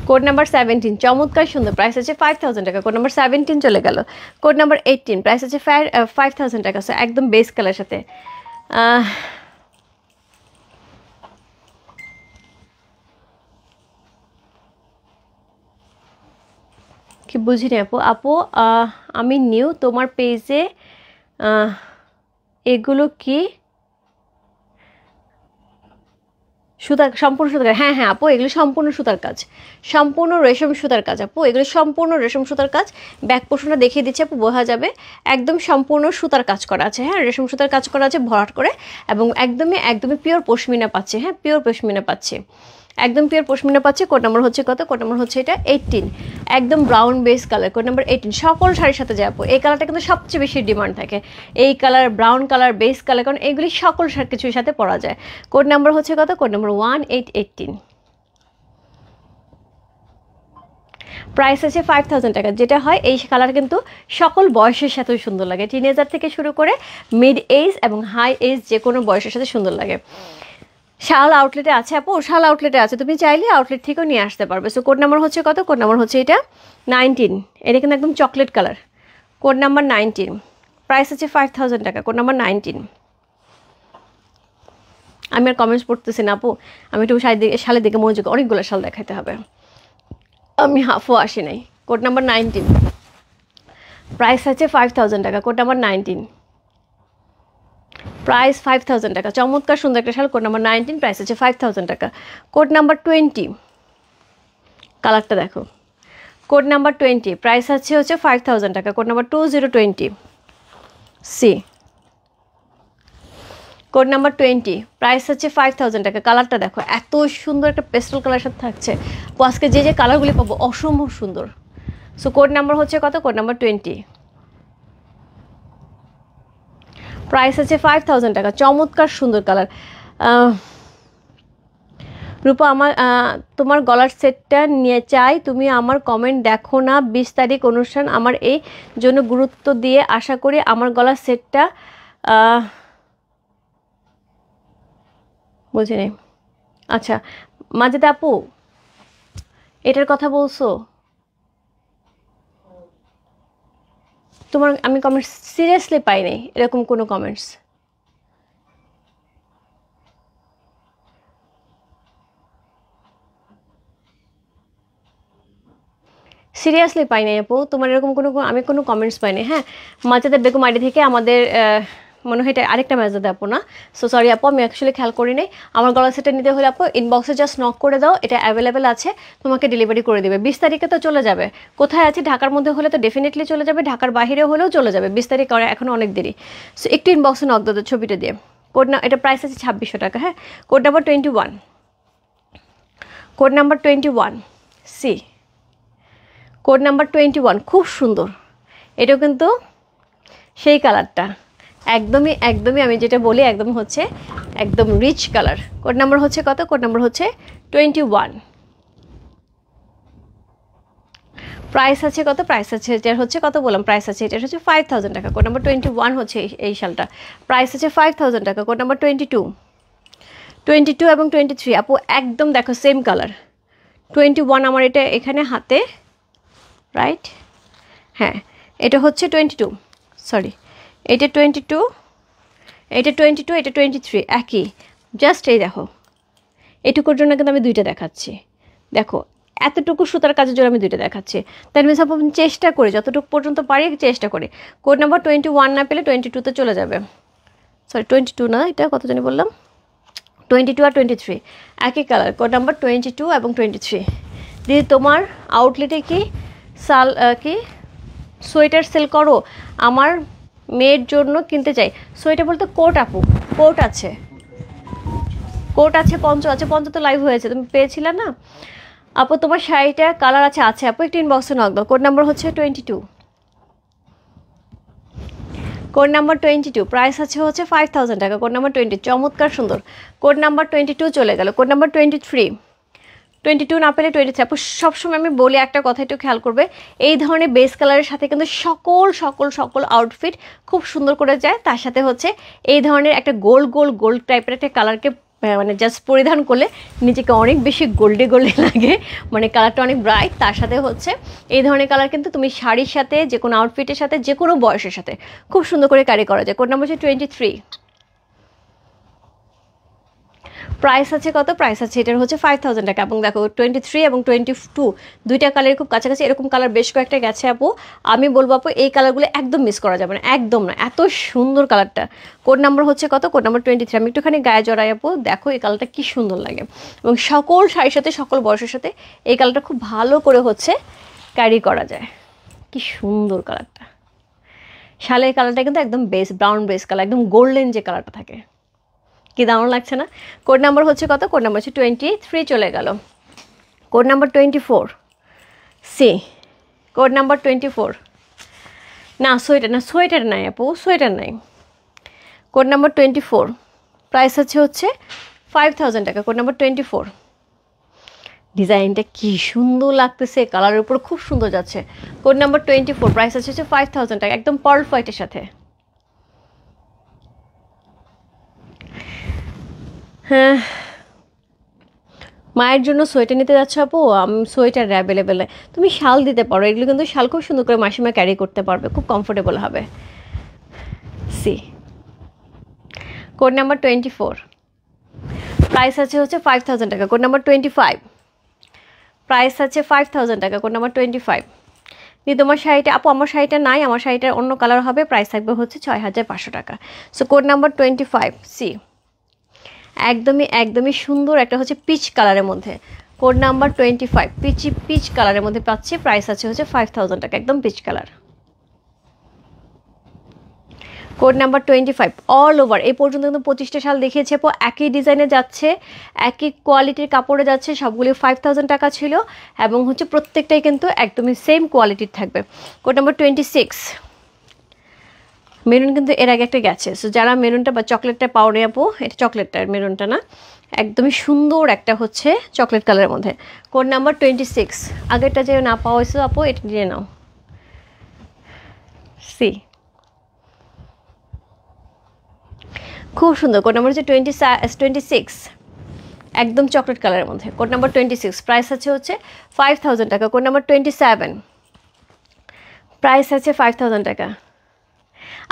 code number 17, চমৎকার সুন্দর। প্রাইস আছে 5000 টাকা, কোড নাম্বার 17 চলে গেল। কোড নাম্বার 18, প্রাইস আছে 5000 টাকা, সো একদম বেস কালার সাথে। কি বুঝিনি আপু, আপু আমি নিউ তোমার পেজে, এগুলো কি সুতার সম্পূর্ণ সুতার, হ্যাঁ হ্যাঁ আপু এগুলো সম্পূর্ণ সুতার কাজ, সম্পূর্ণ রেশম সুতার কাজ আপু, এগুলো সম্পূর্ণ রেশম সুতার কাজ। ব্যাক পোর্শনটা দেখিয়ে দিচ্ছে আপু, বোঝা যাবে একদম সম্পূর্ণ সুতার কাজ করা আছে, হ্যাঁ রেশম সুতার কাজ করা আছে ভরাট করে, এবং একদমই একদমই পিওর পশমিনা পাচ্ছে, হ্যাঁ পিওর পশমিনা পাচ্ছে, একদম পিওর পশমিনা পাচ্ছে। কোড নাম্বার হচ্ছে কত? কোড নাম্বার হচ্ছে এটা 18, একদম brown base colour, code number 18। সকল শাড়ির সাথে যায় আপু, এই কালারটা কিন্তু সবচেয়ে বেশি ডিমান্ড থাকে, এই colour brown colour base colour, কারণ এগুলি সকল কিছুর সাথে পরা যায়। কোড নাম্বার হচ্ছে কত? Code number 1818। প্রাইস আছে 5000 টাকা, যেটা হয় এই কালার কিন্তু সকল বয়সের সাথে সুন্দর লাগে, টিনেজার থেকে শুরু করে মিড এজ এবং হাই এজ যে কোনো বয়সের সাথে সুন্দর লাগে। শাল আউটলেটে আছে আপু, শাল আউটলেটে আছে, তুমি চাইলে আউটলেট থেকেও নিয়ে আসতে পারবে। সো কোড নাম্বার হচ্ছে কত? কোড নাম্বার হচ্ছে এটা 19, এটা কিন্তু একদম chocolate colour, code number 19। Price আছে 5000 টাকা, কোড নাম্বার 19। আমি আর কমেন্টস পড়তেছি না আপু, আমি একটু শালের দিকে মনোযোগ, অনেকগুলো শাল দেখাতে হবে, আমি হাফও আসি নাই। কোড নাম্বার 19, প্রাইস আছে 5000 টাকা, কোড নাম্বার 19। প্রাইস 5000 টাকা, চমৎকার সুন্দর একটা শাল, কোড নাম্বার 19, প্রাইস আছে 5000 টাকা। কোড নাম্বার 20, কালারটা দেখো, কোড নাম্বার 20, প্রাইস আছে হচ্ছে 5000 টাকা, code number 2020 C, code number 20, price হচ্ছে 5000 টাকা। কালারটা দেখো, এত সুন্দর একটা পেস্টেল কালার সাথে থাকছে, আজকে যে যে কালারগুলি পাবো অসম্ভব সুন্দর। সো কোড নাম্বার হচ্ছে কত? কোড নাম্বার 20, প্রাইস আছে 5000 টাকা, চমৎকার সুন্দর কালার। রূপা আমার তোমার গলার সেটটা নিয়ে চাই, তুমি আমার কমেন্ট দেখো না, 20 তারিখ অনুষ্ঠান, আমার এই জন্য গুরুত্ব দিয়ে আশা করি আমার গলার সেটটা বুঝিনি। আচ্ছা মাজেদা আপু এটার কথা বলছো তোমার, আমি কমেন্টস সিরিয়াসলি পাই নাই এরকম কোনো কমেন্টস, সিরিয়াসলি পাই নাই আপু তোমার এরকম কোনো, আমি কোনো কমেন্টস পাইনি। হ্যাঁ মাজেদা বেগম আইডি থেকে আমাদের মনে হয় এটা আরেকটা মাজেদা আপু না, সো সরি আপু আমি অ্যাকচুয়ালি খেয়াল করি নাই। আমার গলা সেটটা নিতে হলে আপু ইনবক্সে জাস্ট নক করে দাও, এটা অ্যাভেলেবেল আছে, তোমাকে ডেলিভারি করে দেবে। 20 তারিখে তো চলে যাবে, কোথায় আছে ঢাকার মধ্যে হলে তো ডেফিনেটলি চলে যাবে, ঢাকার বাইরে হলেও চলে যাবে, 20 তারিখ এখনও অনেক দেরি। সো একটু ইনবক্সে নক দাও ছবিটা দিয়ে। কোড না এটা প্রাইস আছে 2600 টাকা। হ্যাঁ code number 21, code number 21 C, code number 21, খুব সুন্দর, এটাও কিন্তু সেই কালারটা একদমই একদমই আমি যেটা বলি একদম হচ্ছে একদম রিচ কালার। কোড নাম্বার হচ্ছে কত? কোড নাম্বার হচ্ছে 21, প্রাইস আছে কত? প্রাইস আছে এটার হচ্ছে কত বললাম, প্রাইস আছে এটার হচ্ছে 5000 টাকা। কোড নাম্বার 21 হচ্ছে এই শালটা, প্রাইস আছে 5000 টাকা। কোড নাম্বার 22, 22 এবং 23 আপু একদম দেখো সেম কালার। 21 আমার এটা এখানে হাতে, রাইট, হ্যাঁ এটা হচ্ছে 22, সরি এটা 22, এটা 22, এটা 23 একই, জাস্ট এই দেখো এটুকুর জন্য কিন্তু আমি দুইটা দেখাচ্ছি, দেখো এতটুকু সুতার কাজের জন্য আমি দুইটা দেখাচ্ছি। তার মিনস আপনি চেষ্টা করি যতটুকু পর্যন্ত পারি চেষ্টা করি। কোড নাম্বার 21 না পেলে 22তে চলে যাবে, সরি 22 না, এটা কত জানি বললাম, 22 আর 23 একই কালার। কোড নাম্বার 22 এবং 23। দিদি তোমার আউটলেটে কি কি সোয়েটার সেল করো? আমার মেয়ের জন্য কিনতে চাই। সোয়েটার বলতে কোট আপু, কোট আছে, কোট আছে, পঞ্চ আছে, পঞ্চ তো লাইভ হয়েছে তুমি পেয়েছিলে না আপু। তোমার শাড়িটা কালার আছে, আছে আপু একটু ইনবক্সে নক দাও। কোড নাম্বার হচ্ছে 22, কোড নাম্বার 22, প্রাইস আছে হচ্ছে 5000 টাকা। কোড নাম্বার 20, চমৎকার সুন্দর। কোড নাম্বার 22 চলে গেল। কোড নাম্বার 23, 22 না পেলে 23 আপু। সবসময় আমি বলি একটা কথা একটু খেয়াল করবে, এই ধরনের বেস কালারের সাথে কিন্তু সকল সকল সকল আউটফিট খুব সুন্দর করে যায়। তার সাথে হচ্ছে এই ধরনের একটা গোল গোল গোল্ড টাইপের একটা কালারকে মানে জাস্ট পরিধান করলে নিজেকে অনেক বেশি গোল্ডে গোল্ডে লাগে, মানে কালারটা অনেক ব্রাইট। তার সাথে হচ্ছে এই ধরনের কালার কিন্তু তুমি শাড়ির সাথে যে কোনো আউটফিটের সাথে যে কোনো বয়সের সাথে খুব সুন্দর করে ক্যারি করা যায়। কোড নাম্বার হচ্ছে 23, প্রাইস আছে কত, প্রাইস আছে এটার হচ্ছে 5000 টাকা। এবং দেখো 23 এবং 22 দুইটা কালার খুব কাছাকাছি, এরকম কালার বেশ কয়েকটা গেছে আপু। আমি বলবো আপু এই কালারগুলো একদম মিস করা যাবে না, একদম না, এত সুন্দর কালারটা। কোড নাম্বার হচ্ছে কত, কোড নাম্বার 23। আমি একটুখানি গায়ে জড়াই আপু, দেখো এই কালারটা কি সুন্দর লাগে এবং সকল শাড়ির সাথে সকল বয়সের সাথে এই কালারটা খুব ভালো করে হচ্ছে ক্যারি করা যায়। কি সুন্দর কালারটা, শালের কালারটা কিন্তু একদম বেস ব্রাউন বেস কালার, একদম গোল্ডেন যে কালারটা থাকে, কি দারুণ লাগছে না। কোড নাম্বার হচ্ছে কত, কোড নাম্বার হচ্ছে 23 চলে গেল। Code number 24 C, code number 24 না সোয়েটার না, সোয়েটার নাই আপু, সোয়েটার নাই। কোড নাম্বার 24 প্রাইস হচ্ছে 5000 টাকা। কোড নাম্বার 24 ডিজাইনটা কি সুন্দর লাগতেছে, কালারের উপর খুব সুন্দর যাচ্ছে। কোড নাম্বার 24 প্রাইস হচ্ছে 5000 টাকা, একদম পার্ল হোয়াইটের সাথে। হ্যাঁ, মায়ের জন্য সোয়েটার নিতে যাচ্ছ আপু, সোয়েটার অ্যাভেলেবেল নেই, তুমি শাল দিতে পারো, এগুলো কিন্তু শাল খুব সুন্দর করে মাসিমা ক্যারি করতে পারবে, খুব কমফোর্টেবল হবে। সি, কোড নাম্বার 24 প্রাইস হচ্ছে 5000 টাকা। কোড নাম্বার 25 প্রাইস আছে 5000 টাকা। কোড নাম্বার 25 দিয়ে তোমার শাড়িটা আপু, আমার শাড়িটা নাই, আমার শাড়িটার অন্য কালার হবে, প্রাইস থাকবে হচ্ছে 6500 টাকা। সো কোড নাম্বার 25 সি, একদমই সুন্দর একটা হচ্ছে পিচ কালারের মধ্যে। কোড নাম্বার 25 পিচ কালারের মধ্যে পাচ্ছি, প্রাইস হচ্ছে 5000 টাকা, একদম peach colour. Code number 25 all over এই পর্যন্ত কিন্তু 25টা শাল দেখিয়েছে আপু, একই ডিজাইনে যাচ্ছে, একই কোয়ালিটির কাপড়ে যাচ্ছে, সবগুলি 5000 টাকা ছিল এবং হচ্ছে প্রত্যেকটাই কিন্তু একদমই সেম কোয়ালিটির থাকবে। কোড নাম্বার 26 মেরুন কিন্তু এর আগে একটা গেছে, সো যারা মেরুনটা বা চকলেটটা পাওনি আপু, এটা চকলেটটা, মেরুনটা না, একদমই সুন্দর একটা হচ্ছে চকলেট কালারের মধ্যে। কোড নাম্বার 26 আগেরটা যে না পাওয়া হয়েছে আপু, এটা নিয়ে নাও। সি, খুব সুন্দর। কোড নাম্বার হচ্ছে 26 একদম চকলেট কালারের মধ্যে। কোড নাম্বার 26 প্রাইস হচ্ছে 5000 টাকা। কোড নাম্বার 27 প্রাইস 5000 টাকা।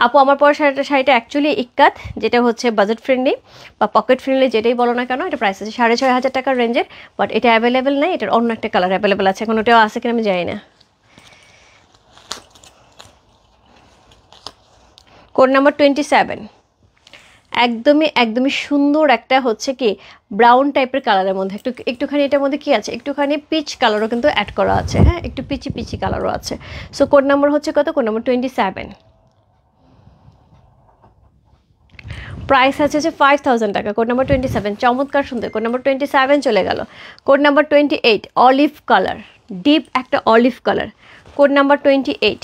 আপু আমার পর শাড়িটা অ্যাকচুয়ালি ইক্কাত, যেটা হচ্ছে বাজেট ফ্রেন্ডলি বা পকেট ফ্রেন্ডলি যেটাই বলো না কেন, এটা প্রাইস আছে 6500 টাকার রেঞ্জের, বাট এটা অ্যাভেলেবেল নেই, এটার অন্য একটা কালার অ্যাভেলেবেল আছে, এখন ওটাও আছে কিনা আমি জানি না। কোড নাম্বার 27 একদমই সুন্দর একটা হচ্ছে কি ব্রাউন টাইপের কালারের মধ্যে, একটুখানি এটার মধ্যে কি আছে, একটুখানি পিচ কালারও কিন্তু অ্যাড করা আছে, হ্যাঁ একটু পিচি কালারও আছে। সো কোড নাম্বার হচ্ছে কত, কোড নাম্বার 27 প্রাইস আছে 5000 টাকা। কোড নাম্বার 27 চমৎকার সুন্দর। কোড নাম্বার 27 চলে গেল। Code number 28 olive colour, deep একটা অলিভ কালার। কোড নাম্বার 28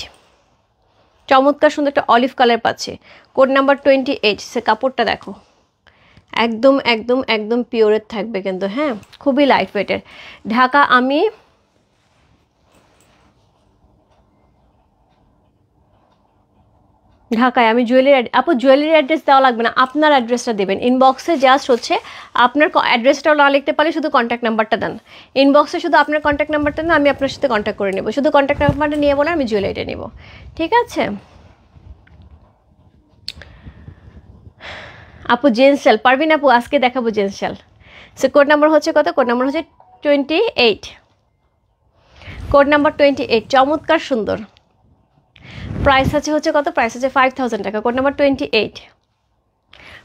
চমৎকার সুন্দর একটা অলিভ কালার পাচ্ছে। কোড নাম্বার 28 সে কাপড়টা দেখো, একদম পিওরের থাকবে কিন্তু, হ্যাঁ খুবই লাইট ওয়েটের। ঢাকা আমি ঢাকায় আমি জুয়েলারি, আপু জুয়েলারি অ্যাড্রেস দেওয়া লাগবে না, আপনার অ্যাড্রেসটা দেবেন ইনবক্সে, জাস্ট হচ্ছে আপনার অ্যাড্রেসটাও না লিখতে পারলে শুধু কন্ট্যাক্ট নাম্বারটা দেন ইনবক্সে, শুধু আপনার কন্ট্যাক্ট নাম্বারটা দেন, আমি আপনার সাথে কন্ট্যাক্ট করে নেব, শুধু কন্ট্যাক্ট নাম্বারটা নিয়ে বলে আমি জুয়েলারিটা নেব, ঠিক আছে আপু। জেন্টস শাল পারবেন আপু, আজকে দেখাবো জেন্টস শাল। সো কোড নাম্বার হচ্ছে কত, কোড নাম্বার হচ্ছে 28 কোড নাম্বার 28 চমৎকার সুন্দর। প্রাইস হচ্ছে কত, প্রাইস 5000 টাকা। কোড নাম্বার 28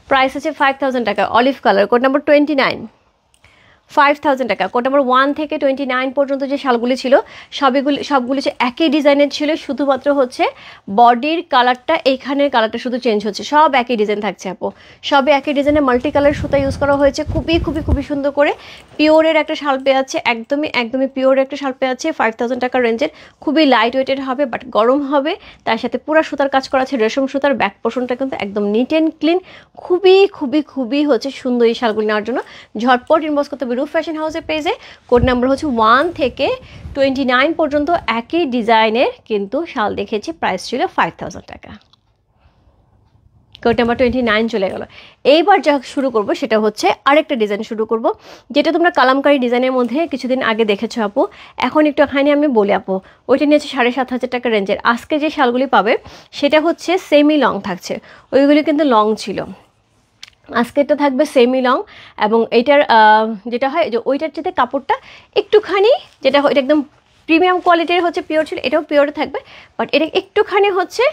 প্রাইস 5000 টাকা। Olive colour. কোড নাম্বার 29 5000 টাকা। কোড নাম্বার 1 থেকে 29 পর্যন্ত যে শালগুলি ছিল সবগুলি একই ডিজাইনের ছিল, শুধুমাত্র হচ্ছে বডির কালারটা, এইখানের কালারটা শুধু চেঞ্জ হচ্ছে, সব একই ডিজাইন থাকছে আপু, সবে একই ডিজাইনে মাল্টি কালার সুতা ইউজ করা হয়েছে, খুবই সুন্দর করে পিওরের একটা শাল পেয়ে যাচ্ছে, একদমই পিওরের একটা শাল পেয়ে যাচ্ছে 5000 টাকা রেঞ্জের, খুবই লাইট ওয়েটেড হবে বাট গরম হবে, তার সাথে পুরো সুতার কাজ করা আছে, রেশম সুতার, ব্যাক পোর্শনটা কিন্তু একদম নিট অ্যান্ড ক্লিন, খুবই হচ্ছে সুন্দর। এই শালগুলি নেওয়ার জন্য ঝটপট ইনবক্স করতে হবে রূপ ফ্যাশন হাউসের পেজে। কোড নাম্বার হচ্ছে 1 থেকে 29 পর্যন্ত একই ডিজাইনের কিন্তু শাল দেখেছি, প্রাইস ছিল 5000 টাকা। কোড নাম্বার 29 চলে গেল। এইবার যা শুরু করব সেটা হচ্ছে আরেকটা ডিজাইন শুরু করব, যেটা তোমরা কালামকারী ডিজাইনের মধ্যে কিছুদিন আগে দেখেছো আপু, এখন একটু এখানে আমি বলি আপু, ওইটা নিয়েছে 7500 টাকা রেঞ্জের। আজকে যে শালগুলি পাবে সেটা হচ্ছে সেমি লং থাকছে, ওইগুলি কিন্তু লং ছিল, আজকেরটা থাকবে সেমি লং এবং এইটার যেটা হয় যে ওইটার চেয়ে কাপড়টা একটুখানি যেটা হয় এটা একদম প্রিমিয়াম কোয়ালিটির হচ্ছে পিওর ছিল, এটাও পিওর থাকবে, বাট এটা একটুখানি হচ্ছে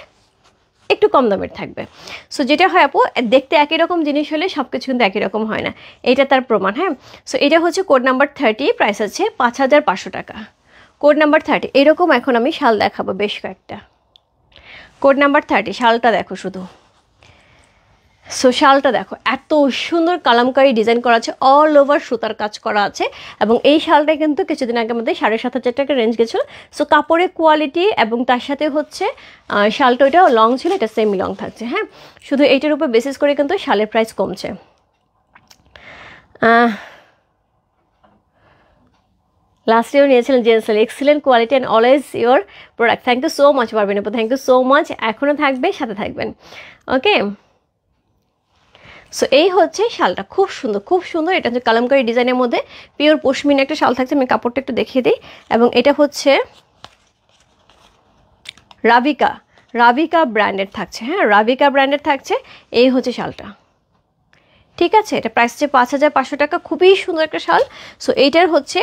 একটু কম দামের থাকবে। সো যেটা হয় আপু, দেখতে একই রকম জিনিস হলে সব কিছু কিন্তু একই রকম হয় না, এটা তার প্রমাণ। হ্যাঁ, সো এটা হচ্ছে কোড নাম্বার 30, প্রাইস আছে 5500 টাকা। কোড নাম্বার 30 এরকম এখন আমি শাল দেখাবো বেশ কয়েকটা। কোড নাম্বার 30 শালটা দেখো শুধু, সো শালটা দেখো এত সুন্দর কালামকারি ডিজাইন করা আছে, অল ওভার সুতার কাজ করা আছে এবং এই শালটা কিন্তু কিছুদিন আগে মধ্যে 7,500 টাকা রেঞ্জ গেছিলো। সো কাপড়ের কোয়ালিটি এবং তার সাথে হচ্ছে শালটা ওইটা লং ছিল, এটা সেমি লং থাকছে। হ্যাঁ, শুধু এইটার উপর বেসিস করে কিন্তু শালের প্রাইস কমছে। লাস্টেও নিয়েছিলেন জেন্টসেল, excellent quality and always your product. Thank you so much পারবেন আপু, থ্যাংক ইউ সো মাচ। এখনও থাকবে, সাথে থাকবেন। ওকে, সো এই হচ্ছে শালটা, খুব সুন্দর খুব সুন্দর। এটা হচ্ছে কালামকারি ডিজাইনের মধ্যে পিওর পশমিনা একটা শাল থাকছে। আমি কাপড়টা একটু দেখিয়ে দিই। এবং এটা হচ্ছে রাভিকা ব্র্যান্ডের থাকছে। হ্যাঁ, রাভিকা ব্র্যান্ডের থাকছে। এই হচ্ছে শালটা, ঠিক আছে। এটা প্রাইস হচ্ছে 5500 টাকা, খুবই সুন্দর একটা শাল। সো এইটার হচ্ছে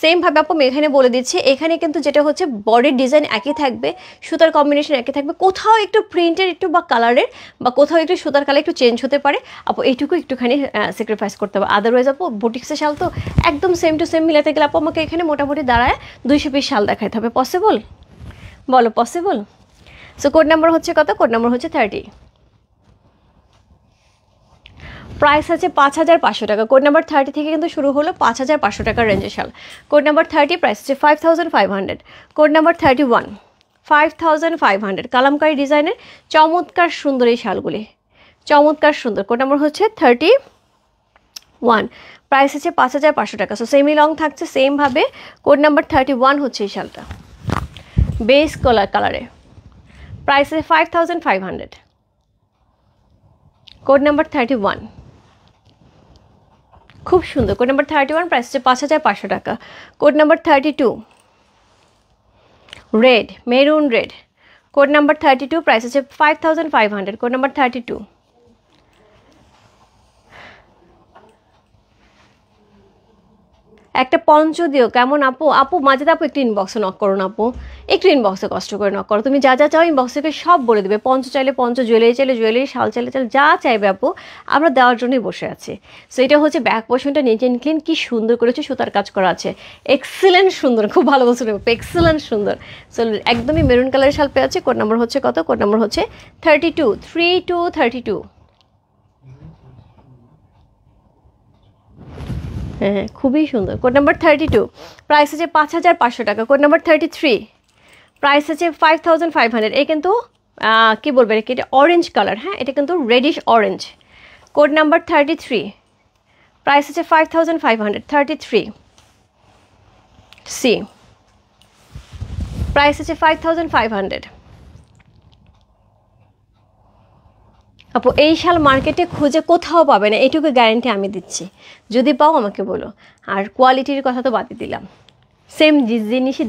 সেমভাবে আপু আমি এখানে বলে দিচ্ছি, এখানে কিন্তু যেটা হচ্ছে বডির ডিজাইন একই থাকবে, সুতার কম্বিনেশন একই থাকবে, কোথাও একটু প্রিন্টের একটু বা কালারের বা কোথাও একটু সুতার কালার একটু চেঞ্জ হতে পারে আপু, এইটুকু একটুখানি স্যাক্রিফাইস করতে হবে। আদারওয়াইজ আপু বুটিক্সের শাল তো একদম সেম টু সেম মিলাতে গেলে আপু আমাকে এখানে মোটামুটি দাঁড়ায় 200 পিস শাল দেখাইতে হবে। পসিবল? বলো পসিবল? সো কোড নাম্বার হচ্ছে কত? কোড নাম্বার হচ্ছে 30, প্রাইস আছে 5500 টাকা। কোড নাম্বার 30 থেকে কিন্তু শুরু হলো 5500 টাকার রেঞ্জের শাল। কোড নাম্বার 30 প্রাইস হচ্ছে 5500। কোড নাম্বার 31 5500, কালামকারি ডিজাইনের চমৎকার সুন্দর এই শালগুলি, চমৎকার সুন্দর। কোড নাম্বার হচ্ছে 31, প্রাইস আছে 5500 টাকা। সো সেমি লং থাকছে সেমভাবে। কোড নাম্বার 31 হচ্ছে এই শালটা, বেস কালারে, প্রাইস আছে 5500। কোড নাম্বার 31 খুব সুন্দর। কোড নাম্বার 31 প্রাইস হচ্ছে 5500 টাকা। Code number 32 red, maroon red. Code number 32 price হচ্ছে 5500। কোড নাম্বার 32 একটা পঞ্চ দিও কেমন আপু? আপু মাঝে আপু একটু ইনবক্সে নক করো না আপু, একটু ইনবক্সে কষ্ট করে নক করো। তুমি যা যা চাও ইনবক্সে সব বলে দেবে। পঞ্চ চাইলে পঞ্চ, জুয়েলারি চাইলে জুয়েলারি, শাল চাইলে চাইলে যা চাইবে আপু আমরা দেওয়ার জন্যই বসে আছি। সো এটা হচ্ছে ব্যাক পোর্শনটা নিট অ্যান্ড ক্লিন, কি সুন্দর করেছে, সুতার কাজ করা আছে, এক্সিলেন্ট সুন্দর, খুব ভালো বলছিল, এক্সিলেন্ট সুন্দর। সো একদমই মেরুন কালারের শাল পেয়ে আছে। কোড নাম্বার হচ্ছে কত? কোড নাম্বার হচ্ছে 32, 3232। হ্যাঁ, খুবই সুন্দর। কোড নাম্বার 32 প্রাইস আছে 5500 টাকা। কোড নাম্বার 33 প্রাইস আছে 5500। এই কিন্তু কি বলবেন, এটা অরেঞ্জ কালার। হ্যাঁ, এটা কিন্তু reddish orange. Code number 33 price আছে 5500। 33 সি, প্রাইস আছে 5500। আপু এই শাল মার্কেটে খুঁজে কোথাও পাবে না, এইটুকু গ্যারেন্টি আমি দিচ্ছি। যদি পাও আমাকে বলো। আর কোয়ালিটির কথা তো বাদই দিলাম, সেম জিনিসই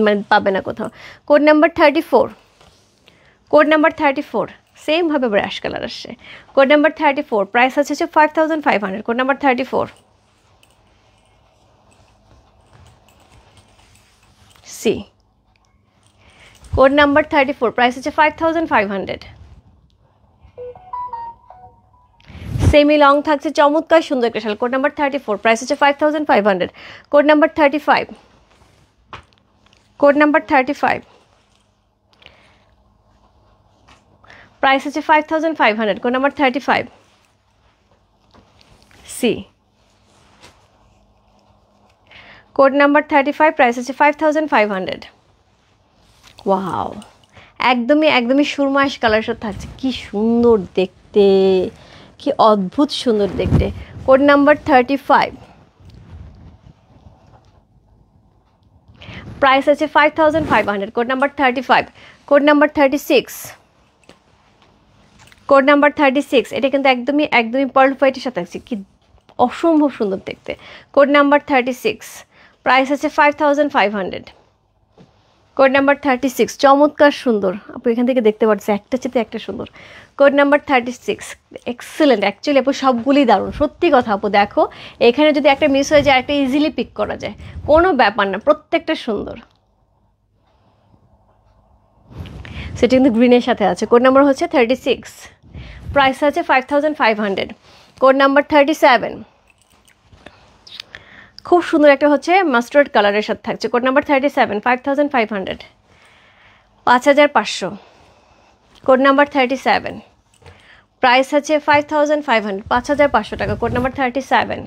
মানে পাবে না কোথাও। কোড নাম্বার 34, কোড নাম্বার 34 সেমভাবে ব্রাশ কালার আসছে। কোড নাম্বার 34 প্রাইস আছে 5500। Code number 34 C, code number 34 price আছে 5500। সেমি লং থাকছে, চমৎকার সুন্দর একটা শাল। কোড নাম্বার 34 প্রাইস হচ্ছে 5500। Code number 35, code number 35 price হচ্ছে 5500। Code number 35 C, code number 35 price হচ্ছে 5500। ওয়াও, একদমই সুরমাইশ কালার সাথে থাকছে, কি সুন্দর দেখতে, কি অদ্ভুত সুন্দর দেখতে। কোড নাম্বার 35 প্রাইস আছে 5500। Code number 35। Code number 36, code number 36 এটা কিন্তু একদমই পার্ল হোয়াইটের সাথে আছে, কি অসম্ভব সুন্দর দেখতে। কোড নাম্বার 36 প্রাইস আছে 5500। কোড নাম্বার 36, চমৎকার সুন্দর আপু, এখান থেকে দেখতে পাচ্ছি একটা চেয়ে একটা সুন্দর। Code number 36, excellent. অ্যাকচুয়ালি আপু সবগুলি দারুণ, সত্যি কথা আপু। দেখো এখানে যদি একটা মিস হয়ে যায় একটা ইজিলি পিক করা যায়, কোনো ব্যাপার না, প্রত্যেকটা সুন্দর। সেটা কিন্তু গ্রিনের সাথে আছে। কোড নাম্বার হচ্ছে 36, প্রাইস আছে 5500। কোড নাম্বার 37, খুব সুন্দর একটা হচ্ছে মাস্টার্ড কালারের সাথে থাকছে। Code number 37, 5500, 5500। Code number 37, price আছে 5500, 5500 টাকা। কোড নাম্বার 37,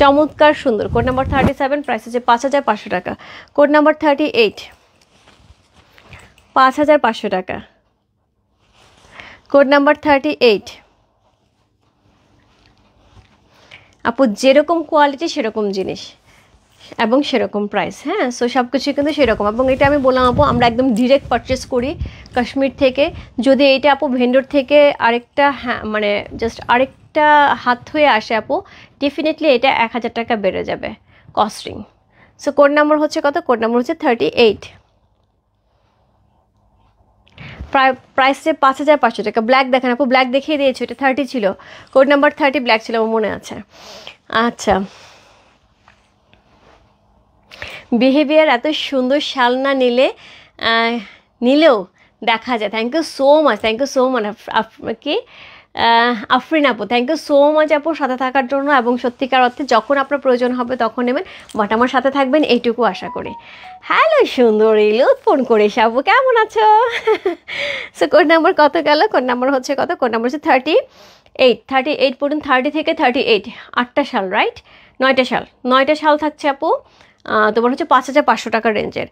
চমৎকার সুন্দর। কোড নাম্বার 37, প্রাইস আছে 5500 টাকা। কোড নাম্বার 38, 5500 টাকা। কোড নাম্বার 38, আপু যেরকম কোয়ালিটি সেরকম জিনিস এবং সেরকম প্রাইস। হ্যাঁ, সো সব কিছুই কিন্তু সেরকম। এবং এটা আমি বললাম আপু, আমরা একদম ডিরেক্ট পারচেস করি কাশ্মীর থেকে। যদি এইটা আপু ভেন্ডর থেকে আরেকটা, হ্যাঁ মানে জাস্ট আরেকটা হাত হয়ে আসে আপু, ডেফিনেটলি এটা 1000 টাকা বেড়ে যাবে কস্টিং। সো কোড নাম্বার হচ্ছে কত? কোড নাম্বার হচ্ছে 38, প্রাইস 5500 টাকা। ব্ল্যাক দেখেন আপু, ব্ল্যাক দেখিয়ে দিয়েছে, এটা 30 ছিল। কোড নাম্বার 30, ব্ল্যাক ছিল, আমার মনে আছে। আচ্ছা, বিহেভিয়ার এত সুন্দর, শাল না নিলেও দেখা যায়। Thank you so much, thank you so much কি আফরিন আপু, থ্যাংক ইউ সো মাচ আপু সাথে থাকার জন্য। এবং সত্যিকার অর্থে যখন আপনার প্রয়োজন হবে তখন নেবেন, বাট আমার সাথে থাকবেন এইটুকু আশা করি। হ্যালো সুন্দরী ফোন করিস আপু, কেমন আছো? সো কোড নাম্বার কত গেল? কোড নাম্বার হচ্ছে কত? কোড নাম্বার হচ্ছে 38, 38 পর্যন্ত, 30 থেকে 38, 8টা শাল, রাইট? 9টা শাল, 9টা শাল থাকছে আপু তোমার হচ্ছে 5500 টাকার রেঞ্জের।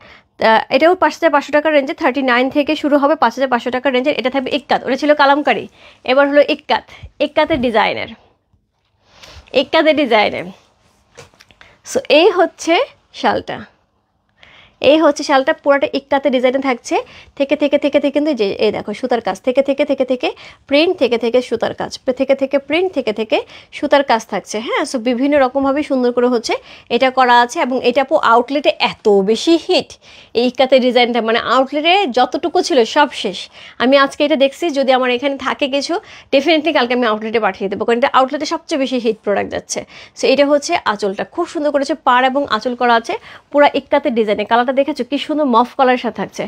এটাও 5500 টাকার রেঞ্জে, 39 থেকে শুরু হবে 5500 টাকার রেঞ্জের। এটা থাকবে ইক্কাত, ওটা ছিল কালামকারি, এবার হলো ইক্কাত, ইক্কাতের ডিজাইনের, ইক্কাতের ডিজাইনের। সো এই হচ্ছে শালটা, এই হচ্ছে শালটা, পুরোটা ইক্কাতে ডিজাইনে থাকছে। থেকে থেকে থেকে থেকে কিন্তু যে এই দেখো সুতার কাজ, থেকে থেকে থেকে থেকে প্রিন্ট, থেকে থেকে সুতার কাজ, থেকে থেকে প্রিন্ট, থেকে থেকে সুতার কাজ থাকছে। হ্যাঁ, সো বিভিন্ন রকমভাবে সুন্দর করে হচ্ছে এটা করা আছে। এবং এটা আপু আউটলেটে এত বেশি হিট, এই ইক্কাতে ডিজাইনটা, মানে আউটলেটে যতটুকু ছিল সব শেষ। আমি আজকে এটা দেখছি, যদি আমার এখানে থাকে কিছু ডেফিনেটলি কালকে আমি আউটলেটে পাঠিয়ে দেবো, কারণ এটা আউটলেটে সবচেয়ে বেশি হিট প্রোডাক্ট যাচ্ছে। সো এটা হচ্ছে আঁচলটা, খুব সুন্দর করেছে, পাড় এবং আঁচল করা আছে পুরো ইক্কাতে ডিজাইনে। কালারটা দেখেছো কি সুন্দর, মফ কালারের সাথে থাকছে,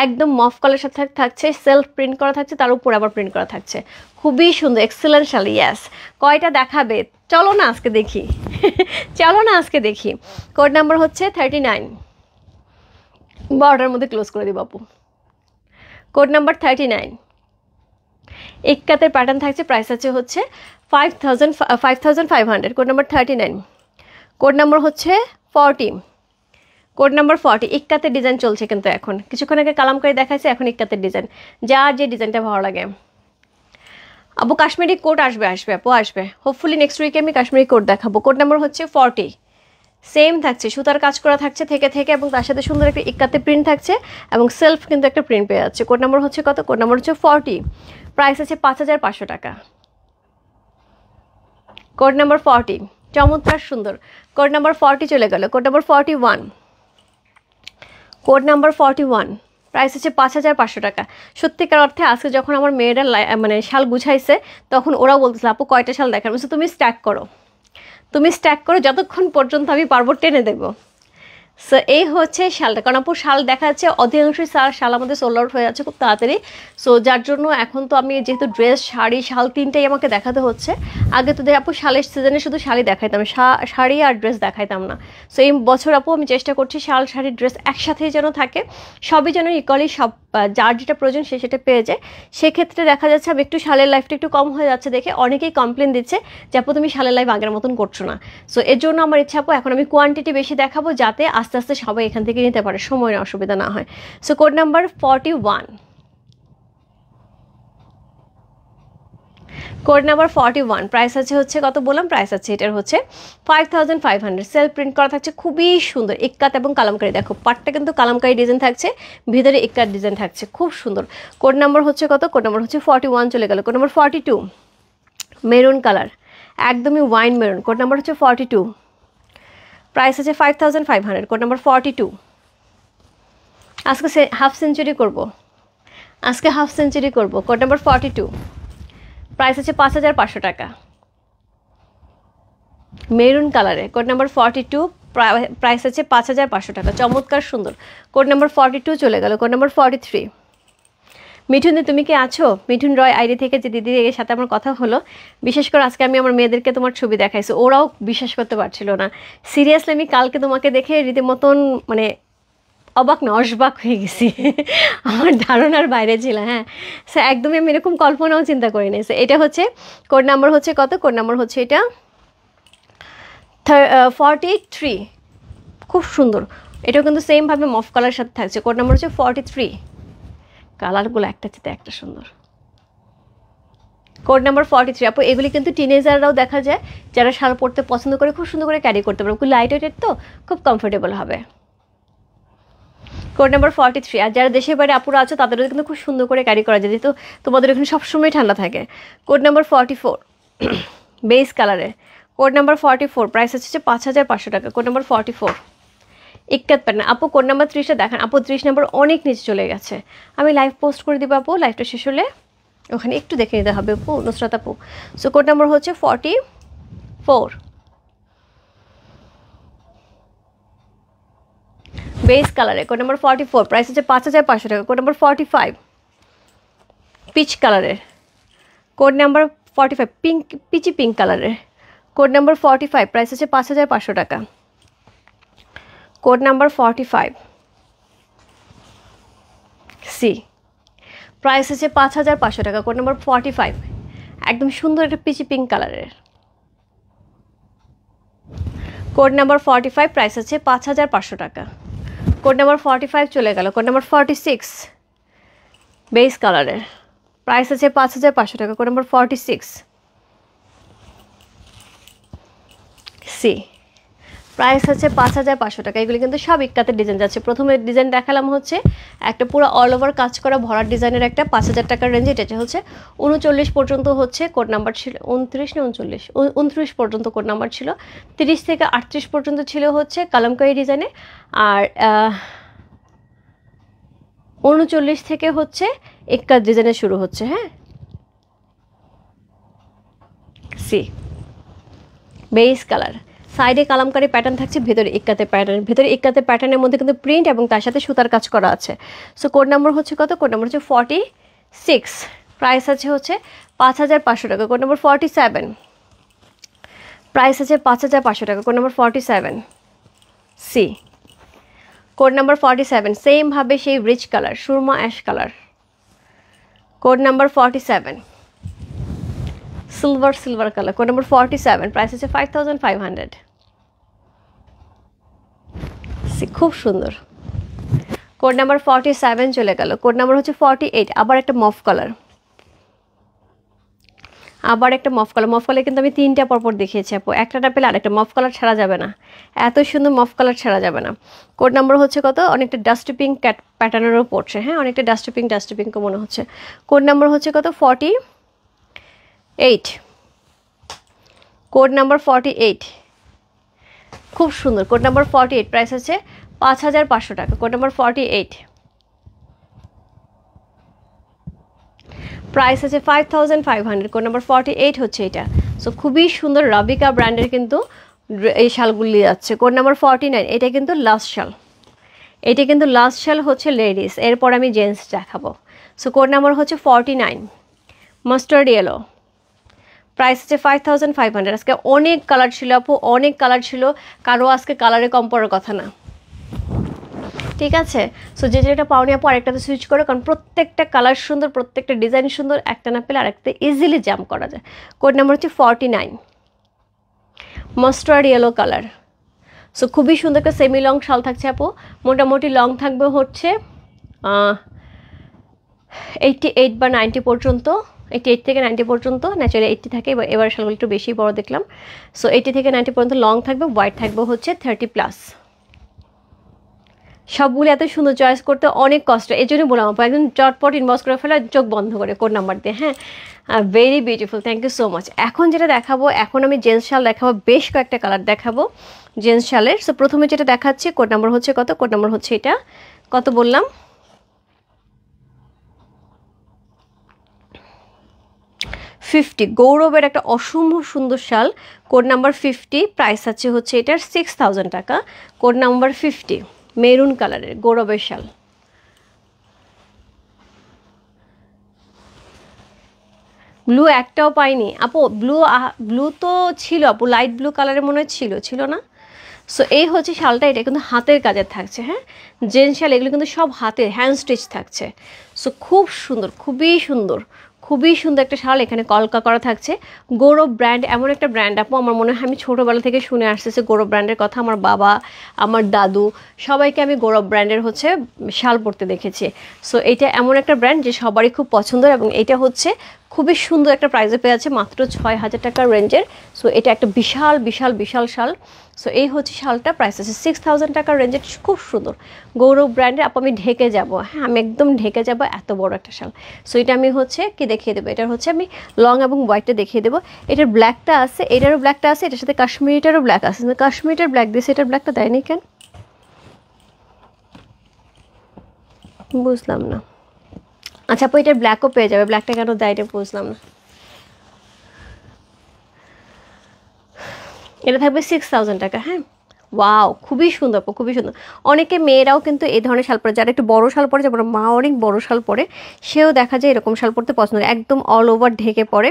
একদম মফ কালারের সাথে থাকছে, সেলফ প্রিন্ট করা থাকছে, তার উপর আবার প্রিন্ট করা থাকছে। খুবই সুন্দর, এক্সেলেন্ট শাল। ইয়াস, কয়টা দেখাবে? চলো না আজকে দেখি, চলো না আজকে দেখি। কোড নাম্বার হচ্ছে 39, বর্ডার মধ্যে ক্লোজ করে দিব আপু। কোড নাম্বার 39, ইক্কাতের প্যাটার্ন থাকছে, প্রাইস আছে হচ্ছে 5500। কোড নাম্বার 39, কোড নাম্বার হচ্ছে 40, কোড নাম্বার 40। ইক্কাতের ডিজাইন চলছে কিন্তু এখন, কিছুক্ষণ আগে কালামকারি দেখাচ্ছে, এখন ইক্কাতের ডিজাইন, যার যে ডিজাইনটা ভালো লাগে। আপু কাশ্মীরি কোট আসবে, আসবে আপু আসবে, হোপফুলি নেক্সট উইকে আমি কাশ্মীরি কোট দেখাবো। কোড নাম্বার হচ্ছে 40, সেম থাকছে, সুতার কাজ করা থাকছে থেকে থেকে, এবং তার সাথে সুন্দর একটা ইক্কাতে প্রিন্ট থাকছে, এবং সেলফ কিন্তু একটা প্রিন্ট পেয়ে যাচ্ছে। কোড নাম্বার হচ্ছে কত? কোড নাম্বার হচ্ছে 40, প্রাইস আছে 5500 টাকা। কোড নাম্বার 40, চমৎকার সুন্দর। কোড নাম্বার 40 চলে গেল। Code number 41, code number 41, price হচ্ছে 5500 টাকা। সত্যিকার অর্থে আজকে যখন আমার মেয়েরা মানে শাল গুছাইছে, তখন ওরা বলতেছিল আপু কয়টা শাল দেখার, বলছে তুমি স্ট্যাক করো, তুমি স্ট্যাক করো, যতক্ষণ পর্যন্ত আমি পারবো টেনে দেবো। সো এই হচ্ছে শালটা, কারণ আপু শাল দেখা যাচ্ছে অধিকাংশই শাল আমাদের সোল্ড আউট হয়ে যাচ্ছে খুব তাড়াতাড়ি। সো যার জন্য এখন তো আমি যেহেতু ড্রেস, শাড়ি, শাল তিনটাই আমাকে দেখাতে হচ্ছে। আগে তো আপু শালের সিজনে শুধু শাড়ি দেখাইতাম, শাড়ি আর ড্রেস দেখাইতাম না। সো এই বছর আপু আমি চেষ্টা করছি শাল, শাড়ি, ড্রেস একসাথেই যেন থাকে, সবই যেন ইকুয়ালি, সব যার যেটা প্রয়োজন সে সেটা পেয়ে যায়। সেক্ষেত্রে দেখা যাচ্ছে আমি একটু শালের লাইফটা একটু কম হয়ে যাচ্ছে দেখে অনেকেই কমপ্লেন দিচ্ছে যে আপু তুমি শালের লাইফ আগের মতন করছো না। সো এর জন্য আমার ইচ্ছা আপু এখন আমি কোয়ান্টিটি বেশি দেখাবো, যাতে আস্তে আস্তে সবাই এখান থেকে নিতে পারে, সময়ের অসুবিধা না হয়। So code number 41, code number 41, price আছে হচ্ছে কত বললাম, প্রাইস আছে এটার হচ্ছে 5500। সেলফ প্রিন্ট করা থাকছে, খুবই সুন্দর, ইক্কাত এবং কালামকারি। দেখো পাটটা কিন্তু কালামকারি ডিজাইন থাকছে, ভিতরে ইক্কাত ডিজাইন থাকছে, খুব সুন্দর। কোড নাম্বার হচ্ছে কত? কোড নাম্বার হচ্ছে 41 চলে গেল। কোড নাম্বার 42, মেরুন কালার, একদমই ওয়াইন মেরুন। কোড নাম্বার হচ্ছে 42, প্রাইস আছে 5500, কোড নাম্বার 42। আজকে হাফ সেঞ্চুরি করব, আজকে হাফ সেঞ্চুরি করব। কোড নাম্বার 42, প্রাইস আছে 5500 টাকা, মেরুন কালারে। কোড নাম্বার 42, প্রাইস আছে 5500 টাকা, চমৎকার সুন্দর। কোড নাম্বার 42 চলে গেল। Code number 43। মিঠুন দি, তুমি কি আছো? মিঠুন রয় আইডি থেকে যে দিদির সাথে আমার কথা হলো, বিশেষ করে আজকে আমি আমার মেয়েদেরকে তোমার ছবি দেখাইছি, ওরাও বিশ্বাস করতে পারছিল না। সিরিয়াসলি আমি কালকে তোমাকে দেখে রীতিমতন মানে অবাক না অসবাক হয়ে গেছি, আমার ধারণার বাইরে ছিল। হ্যাঁ, সো একদমই আমি এরকম কল্পনাও চিন্তা করি নাই। সো এটা হচ্ছে কোড নাম্বার হচ্ছে কত? কোড নাম্বার হচ্ছে এটা 43। খুব সুন্দর, এটাও কিন্তু সেমভাবে মফ কালার সাথে থাকছে। কোড নাম্বার হচ্ছে 43। কালারগুলো একটা চেয়ে একটা সুন্দর। Code number 43। আপু এগুলি কিন্তু টিনেজাররাও দেখা যায়, যারা শাল পরতে পছন্দ করে খুব সুন্দর করে ক্যারি করতে পারবে, খুব লাইট ওয়েটেড, তো খুব কমফোর্টেবল হবে। Code number 43। আর যারা দেশের বাইরে আপুরা আছো তাদেরও কিন্তু খুব সুন্দর করে ক্যারি করা যায়, যেহেতু তোমাদের এখানে সবসময় ঠান্ডা থাকে। কোড নাম্বার 44, বেস কালারে। কোড নাম্বার 44, প্রাইস হচ্ছে 5500 টাকা। কোড নাম্বার 44, ইক্কাত প্যাটার্ন। আপু কোড নাম্বার 30টা দেখান। আপু 30 নাম্বার অনেক নিচে চলে গেছে, আমি লাইভ পোস্ট করে দিব আপু, লাইভটা শেষ হলে ওখানে একটু দেখে নিতে হবে আপু, নুসরাত আপু। সো কোড নাম্বার হচ্ছে 44, বেস কালারে। কোড নাম্বার 44, প্রাইস হচ্ছে 5500 টাকা। কোড নাম্বার 45, পিচ কালারের। Code number 45, pink, peachy pink কালারের। কোড নাম্বার 45, প্রাইস হচ্ছে 5500 টাকা। কোড নাম্বার 45 সি, প্রাইস হচ্ছে 5500 টাকা। কোড নাম্বার 45, একদম সুন্দর একটা পিচি পিঙ্ক কালারের। কোড নাম্বার 45, প্রাইস হচ্ছে 5500 টাকা। কোড নাম্বার 45 চলে গেল। কোড নাম্বার 46, বেস কালারের, প্রাইস আছে 5500 টাকা। কোড নাম্বার 46 সি, প্রাইস হচ্ছে 5500 টাকা। এগুলি কিন্তু সব ইক্কাতের ডিজাইন যাচ্ছে। প্রথমে ডিজাইন দেখালাম হচ্ছে একটা পুরো অল ওভার কাজ করা ভরার ডিজাইনের একটা 5000 টাকার রেঞ্জে। এটা হচ্ছে 39 পর্যন্ত হচ্ছে কোড নাম্বার ছিল, 29 না 39, 29 পর্যন্ত কোড নাম্বার ছিল। 30 থেকে 38 পর্যন্ত ছিল হচ্ছে কালামকারী ডিজাইনে, আর 39 থেকে হচ্ছে ইক্কাত ডিজাইনে শুরু হচ্ছে। হ্যাঁ, সি, বেস কালার, সাইডে কালামকারী প্যাটার্ন থাকছে, ভেতরে ইক্কাতে প্যাটার্ন। ভেতরে ইক্কাতে প্যাটার্নের মধ্যে কিন্তু প্রিন্ট এবং তার সাথে সুতার কাজ করা আছে। সো কোড নাম্বার হচ্ছে কত? কোড নাম্বার হচ্ছে 46, প্রাইস আছে হচ্ছে 5500 টাকা। কোড নাম্বার 47, প্রাইস আছে 5500 টাকা। Code number 47 C, code number 47 সেমভাবে সেই রিচ কালার, সুরমা ash colour. Code number 47 silver colour. Code number 47, price হচ্ছে 5500। খুব সুন্দর। কোড নাম্বার 47 চলে গেল। কোড নাম্বার হচ্ছে 48, আবার একটা মফ কালার, আবার একটা মফ কালার। মফ কালার কিন্তু আমি 3টা পরপর দেখিয়েছি আপু, একটা না পেলে আরেকটা। মফ কালার ছাড়া যাবে না, এত সুন্দর মফ কালার ছাড়া যাবে না। কোড নাম্বার হচ্ছে কত? অনেকটা ডাস্ট পিঙ্ক প্যাটার্নেরও পড়ছে। হ্যাঁ, অনেকটা ডাস্ট পিঙ্ক মনে হচ্ছে। কোড নাম্বার হচ্ছে কত? 48, কোড নাম্বার 48, খুব সুন্দর। কোড নাম্বার 48, প্রাইস আছে 5500 টাকা। কোড নাম্বার 48, প্রাইস আছে 5500। কোড নাম্বার 48 হচ্ছে এটা। সো খুবই সুন্দর রাবিকা ব্র্যান্ডের কিন্তু এই শালগুলি যাচ্ছে। কোড নাম্বার 49, এটা কিন্তু লাস্ট শাল, এটা কিন্তু লাস্ট শাল হচ্ছে লেডিস, এরপর আমি জেন্টস দেখাবো। সো কোড নাম্বার হচ্ছে 49, মাস্টার্ড ইয়েলো, প্রাইস হচ্ছে 5500। আজকে অনেক কালার ছিল আপু, অনেক কালার ছিল, কারো আজকে কালারে কম পড়ার কথা না, ঠিক আছে? সো যে যেটা পাওনি আপু আরেকটাতে সুইচ করো, কারণ প্রত্যেকটা কালার সুন্দর, প্রত্যেকটা ডিজাইন সুন্দর, একটা না পেলে আরেকটা ইজিলি জাম্প করা যায়। কোড নাম্বার হচ্ছে 49, মাস্টার্ড ইয়েলো কালার। সো খুবই সুন্দর একটা সেমি লং শাল থাকছে আপু, মোটামুটি লং থাকবে হচ্ছে 88 বা 90 পর্যন্ত, 88 থেকে 90 পর্যন্ত, ন্যাচারালি 80 থাকে, এবার শালগুলো একটু বেশি বড় দেখলাম। সো 80 থেকে 90 পর্যন্ত লং থাকবে, ওয়াইড থাকবে হচ্ছে 30+। সবগুলো এত সুন্দর, চয়েস করতে অনেক কষ্ট, এই জন্য বললাম আপু একদম চটপট ইনবক্স করে ফেলা, চোখ বন্ধ করে কোড নাম্বার দিয়ে। হ্যাঁ, very beautiful, thank you so much. এখন যেটা দেখাবো, এখন আমি জেন্টস শাল দেখাবো, বেশ কয়েকটা কালার দেখাবো জেন্টস শালের। সো প্রথমে যেটা দেখাচ্ছি, কোড নাম্বার হচ্ছে কত, কোড নাম্বার হচ্ছে এটা, কত বললাম, 50। গৌরবের একটা অসম্ভব সুন্দর শাল, কোড নাম্বার 50, প্রাইস আছে হচ্ছে এটার 6000 টাকা। কোড নাম্বার 50, মেরুন কালারের গৌরবের শাল। ব্লু একটাও পাইনি আপু, ব্লু তো ছিল আপু, লাইট ব্লু কালারের মনে হয় ছিল না। সো এই হচ্ছে শালটা, এটা কিন্তু হাতের কাজের থাকছে। হ্যাঁ, জেন্টস শাল এগুলো কিন্তু সব হাতের হ্যান্ড স্টিচ থাকছে। সো খুব সুন্দর, খুবই সুন্দর, খুবই সুন্দর একটা শাল। এখানে কলকা করা থাকছে। গৌরব ব্র্যান্ড এমন একটা ব্র্যান্ড আপু, আমার মনে হয় আমি ছোটোবেলা থেকে শুনে আসতেছি গৌরব ব্র্যান্ডের কথা। আমার বাবা, আমার দাদু, সবাইকে আমি গৌরব ব্র্যান্ডের হচ্ছে শাল পরতে দেখেছি। সো এটা এমন একটা ব্র্যান্ড যে সবারই খুব পছন্দের, এবং এটা হচ্ছে খুবই সুন্দর একটা প্রাইসে পেয়ে আছে, মাত্র 6000 টাকার রেঞ্জের। সো এটা একটা বিশাল বিশাল বিশাল শাল। সো এই হচ্ছে শালটা, প্রাইস আছে 6000 টাকার রেঞ্জের, খুব সুন্দর গৌরব ব্র্যান্ডের আপু। আমি ঢেকে যাব, হ্যাঁ আমি একদম ঢেকে যাব, এত বড় একটা শাল। সো এটা আমি হচ্ছে কি দেখিয়ে দেবো, এটার হচ্ছে আমি লং এবং হোয়াইটটা দেখিয়ে দেবো। এটার ব্ল্যাকটা আছে, এটারও ব্ল্যাকটা আছে, এটার সাথে কাশ্মীরিটারও ব্ল্যাক আছে। কাশ্মীরিটার ব্ল্যাক দিয়েছে, এটার ব্ল্যাকটা দেয়নি কেন বুঝলাম না। আচ্ছা আপু এটার ব্ল্যাকও পেয়ে যাবে, ব্ল্যাকটা কেন দেয় এটা বুঝলাম না। এটা থাকবে 6000 টাকা। হ্যাঁ, ওয়াও, খুবই সুন্দর আপু, খুবই সুন্দর। অনেকে মেয়েরাও কিন্তু এই ধরনের শাল পরে, যারা একটু বড় শাল পরে, যেমন মা অনেক বড় শাল পরে, সেও দেখা যায় এরকম শাল পরতে পছন্দ করে, একদম অল ওভার ঢেকে পড়ে।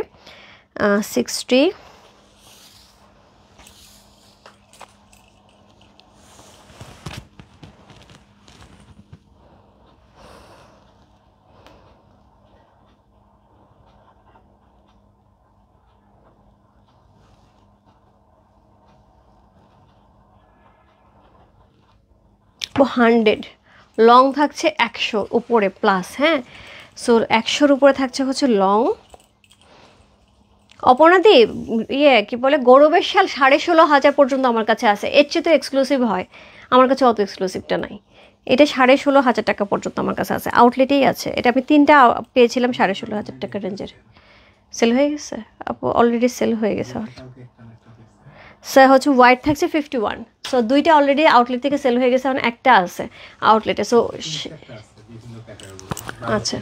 60। ও 100, লং থাকছে 100 উপরে প্লাস। হ্যাঁ, সো 100-র উপরে থাকছে হচ্ছে লং। অপর্ণাদি, কি বলে, গৌরবের শাল 16,500 পর্যন্ত আমার কাছে আছে, এর চেয়ে তো এক্সক্লুসিভ হয়, আমার কাছে অত এক্সক্লুসিভটা নাই। এটা 16,500 টাকা পর্যন্ত আমার কাছে আছে, আউটলেটেই আছে। এটা আমি 3টা পেয়েছিলাম 16,500 টাকা রেঞ্জের। সেল হয়ে গেছে আপু, অলরেডি সেল হয়ে গেছে। স্যার হচ্ছে হোয়াইট থাকছে 51। সো 2টা অলরেডি আউটলেট থেকে সেল হয়ে গেছে, এখন একটা আছে আউটলেটে। সো আচ্ছা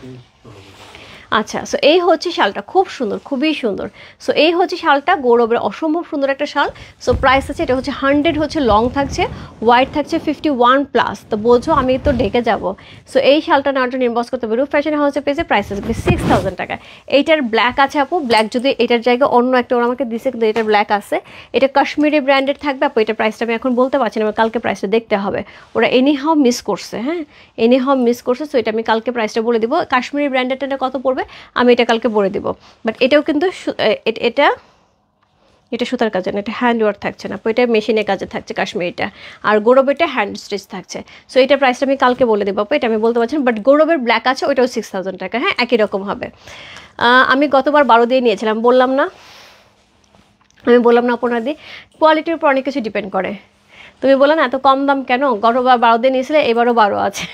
আচ্ছা, সো এই হচ্ছে শালটা, খুব সুন্দর, খুবই সুন্দর। সো এই হচ্ছে শালটা, গৌরবের অসম্ভব সুন্দর একটা শাল। সো প্রাইস আছে, এটা হচ্ছে 100, হচ্ছে লং থাকছে, হোয়াইট থাকছে 51 প্লাস। তো বোঝো আমি তো ঢেকে যাব। সো এই শালটা নেওয়ার জন্য ইনবক্স করতে হবে রূপ ফ্যাশন হাউসে, পেয়েছে, প্রাইস আসবে 6000 টাকা। এইটার ব্ল্যাক আছে আপু, ব্ল্যাক যদি এটার জায়গায় অন্য একটা ওরা আমাকে দিছে, কিন্তু এটার ব্ল্যাক আছে। এটা কাশ্মীরি ব্র্যান্ডের থাকবে আপু। এটার প্রাইসটা আমি এখন বলতে পারছি না, আমার কালকে প্রাইসটা দেখতে হবে, ওরা এনিহাও মিস করছে। হ্যাঁ, এনিহাও মিস করছে। সো এটা আমি কালকে প্রাইসটা বলে দিব। কাশ্মীরি ব্র্যান্ডেরটা কত পড়বে আমি এটা কালকে বলে দিব। বাট এটাও কিন্তু এটা সুতার কাজে না, এটা হ্যান্ড ওয়ার্ক থাকছে না, এটা মেশিনের কাজে থাকছে কাশ্মীরিটা। আর গৌরবেরটা হ্যান্ড স্টিচ থাকছে। সো এটার প্রাইসটা আমি কালকে বলে দেবো আপু, এটা আমি বলতে পারছি না। বাট গৌরবের ব্ল্যাক আছে, ওইটাও 6000 টাকা। হ্যাঁ, একই রকম হবে। আমি গতবার 12 দিয়ে নিয়েছিলাম, বললাম না আপনাদের কোয়ালিটির উপর অনেক কিছু ডিপেন্ড করে। তুমি বলো না এত কম দাম কেন, গতবার 12 দিয়ে নিয়েছিলে, এবারও 12 আছে।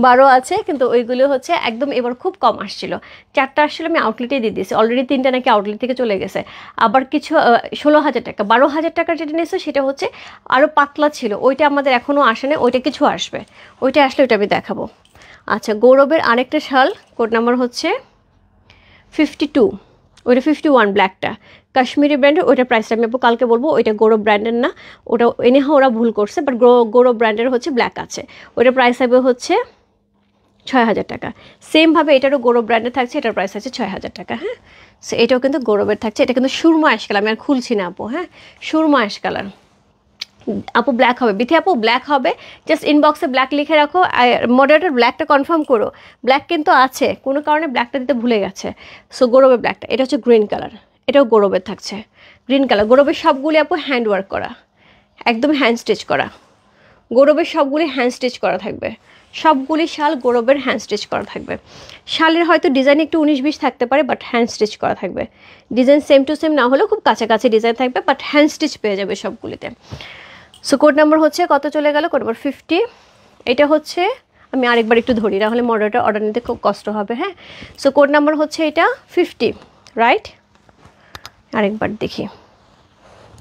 12 আছে, কিন্তু ওইগুলো হচ্ছে একদম এবার খুব কম আসছিল। 4টা আসছিল, আমি আউটলেটেই দিয়ে দিয়েছি, অলরেডি 3টা নাকি আউটলেট থেকে চলে গেছে। আবার কিছু 16,000 টাকা, 12,000 টাকার যেটা নিয়েছে সেটা হচ্ছে আরও পাতলা ছিল, ওইটা আমাদের এখনও আসে না, ওইটা কিছু আসবে, ওইটা আসলে ওইটা আমি দেখাবো। আচ্ছা, গৌরবের আরেকটা শাল, কোড নাম্বার হচ্ছে 52, ওইটা 51 ব্ল্যাকটা, কাশ্মীরি ব্র্যান্ডের। ওইটার প্রাইসটা আমি কালকে বলবো, ওইটা গৌরব ব্র্যান্ডের না, ওটা এনেহা ওরা ভুল করছে। বাট গৌরব ব্র্যান্ডের হচ্ছে ব্ল্যাক আছে, ওইটার প্রাইস হবে হচ্ছে 6000 টাকা। সেমভাবে এটারও গৌরব ব্র্যান্ডের থাকছে, এটার প্রাইস আছে 6000 টাকা। হ্যাঁ, সো এটাও কিন্তু গৌরবের থাকছে, এটা কিন্তু সুরমা অ্যাশ কালার, আমি আর খুলছি না আপু। হ্যাঁ, সুরমা অ্যাশ কালার আপু, ব্ল্যাক হবে বিথি আপু, ব্ল্যাক হবে। জাস্ট ইনবক্সে ব্ল্যাক লিখে রাখো, মডারেটর ব্ল্যাকটা কনফার্ম করো। ব্ল্যাক কিন্তু আছে, কোনো কারণে ব্ল্যাকটা দিতে ভুলে গেছে। সো গৌরবের ব্ল্যাকটা, এটা হচ্ছে গ্রিন কালার, এটাও গৌরবের থাকছে গ্রিন কালার। গৌরবের সবগুলি আপু হ্যান্ড ওয়ার্ক করা, একদম হ্যান্ড স্টিচ করা। গৌরবের সবগুলি হ্যান্ড স্টিচ করা থাকবে, সবগুলি শাল গৌরবের হ্যান্ড স্টিচ করা থাকবে। শালের হয়তো ডিজাইন একটু 19-20 থাকতে পারে, বাট হ্যান্ড স্টিচ করা থাকবে। ডিজাইন সেম টু সেম না হলেও খুব কাছাকাছি ডিজাইন থাকবে, বাট হ্যান্ড স্টিচ পেয়ে যাবে সবগুলিতে। সো কোড নাম্বার হচ্ছে কত চলে গেল, কোড নাম্বার 50। এটা হচ্ছে, আমি আরেকবার একটু ধরি, নাহলে মডেলটা অর্ডার নিতে খুব কষ্ট হবে। হ্যাঁ, সো কোড নাম্বার হচ্ছে এটা 50, রাইট? আরেকবার দেখি,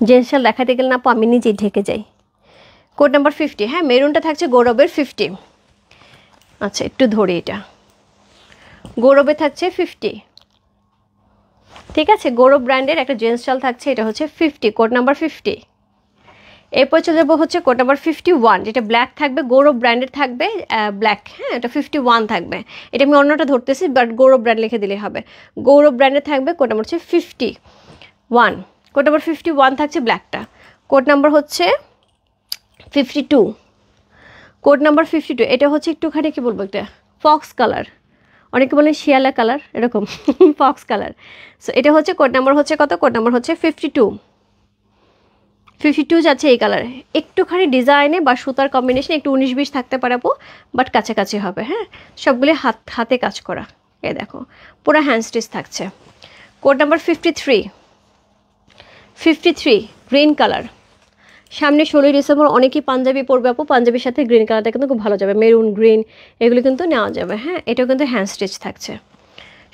জেন্টস শাল দেখাতে গেলে না আপু আমি নিজেই ঢেকে যাই। কোড নাম্বার 50, হ্যাঁ, মেরুনটা থাকছে গৌরবের 50। আচ্ছা একটু ধরি, এটা গৌরবে থাকছে 50, ঠিক আছে? গৌরব ব্র্যান্ডের একটা জেন্টস শাল থাকছে, এটা হচ্ছে 50, কোড নাম্বার 50। এরপর চলে যাবো হচ্ছে কোড নাম্বার 51, যেটা ব্ল্যাক থাকবে, গৌরব ব্র্যান্ডের থাকবে, ব্ল্যাক, হ্যাঁ, এটা 51 থাকবে। এটা আমি অন্যটা ধরতেছি, বাট গৌরব ব্র্যান্ড লিখে দিলে হবে। গৌরব ব্র্যান্ডের থাকবে, কোড নাম্বার হচ্ছে 51, কোড নাম্বার 51 থাকছে ব্ল্যাকটা। কোড নাম্বার হচ্ছে 52, কোড নাম্বার 52, এটা হচ্ছে একটুখানি কি বলবো, একটা ফক্স কালার, অনেকে বলেন শিয়ালা কালার, এরকম ফক্স কালার। সো এটা হচ্ছে কোড নাম্বার হচ্ছে কত? কোড নাম্বার হচ্ছে 52 যাচ্ছে এই কালারে। একটুখানি ডিজাইনে বা সুতার কম্বিনেশনে একটু 19-20 থাকতে পারে আপু, বাট কাছাকাছি হবে। হ্যাঁ, সবগুলি হাতে কাজ করা। এ দেখো পুরো হ্যান্ড স্টিচ থাকছে। Code number 53 green colour. সামনে 16 ডিসেম্বর অনেকেই পাঞ্জাবি পরবে আপু, পাঞ্জাবির সাথে গ্রিন কালারটা কিন্তু খুব ভালো যাবে, মেরুন গ্রিন এগুলো কিন্তু নেওয়া যাবে। হ্যাঁ, এটাও কিন্তু হ্যান্ড স্টিচ থাকছে,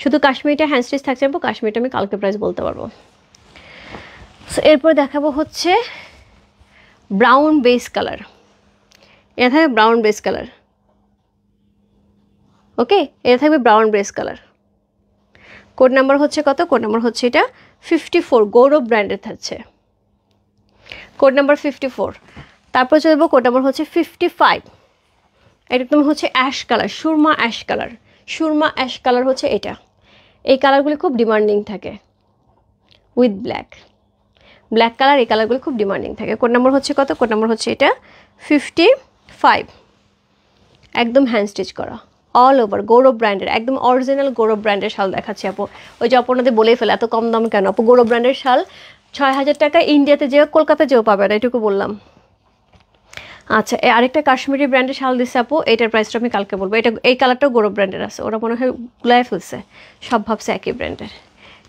শুধু কাশ্মীরিটা হ্যান্ড স্টিচ থাকছে আপু, কাশ্মীরটা আমি কালকে প্রাইস বলতে পারবো। সো এরপর দেখাবো হচ্ছে ব্রাউন বেস কালার, এটা থাকবে ব্রাউন বেস কালার। ওকে, এটা থাকবে brown base colour. Code number হচ্ছে কত? কোড নাম্বার হচ্ছে এটা 54, গৌরব ব্র্যান্ডের থাকছে, কোড নাম্বার 54। তারপর চলবো কোড নাম্বার হচ্ছে 55, এটা একদম হচ্ছে অ্যাশ কালার, সুরমা অ্যাশ কালার, সুরমা অ্যাশ কালার হচ্ছে এটা। এই কালারগুলি খুব ডিমান্ডিং থাকে উইথ ব্ল্যাক কালার, এই কালারগুলো খুব ডিমান্ডিং থাকে। কোড নাম্বার হচ্ছে কত? কোড নাম্বার হচ্ছে এটা 55, একদম হ্যান্ড স্টিচ করা, অল ওভার গৌরব ব্র্যান্ডের, একদম অরিজিনাল গৌরব ব্র্যান্ডের শাল দেখাচ্ছি আপু। ওই যে আপনাদের বলেই ফেলে এত কম দাম কেন আপু? গৌরব ব্র্যান্ডের শাল 6000 টাকা ইন্ডিয়াতে যেও কলকাতা যেও পাবে না, এটুকু বললাম। আচ্ছা, আরেকটা কাশ্মীরি ব্র্যান্ডের শাল দিচ্ছে আপু, এটার প্রাইসটা আমি কালকে বলবো। এটা এই কালারটাও গৌরব ব্র্যান্ডের আছে, ওরা মনে হয় গুলায় ফেলছে, সব ভাবছে একই ব্র্যান্ডের।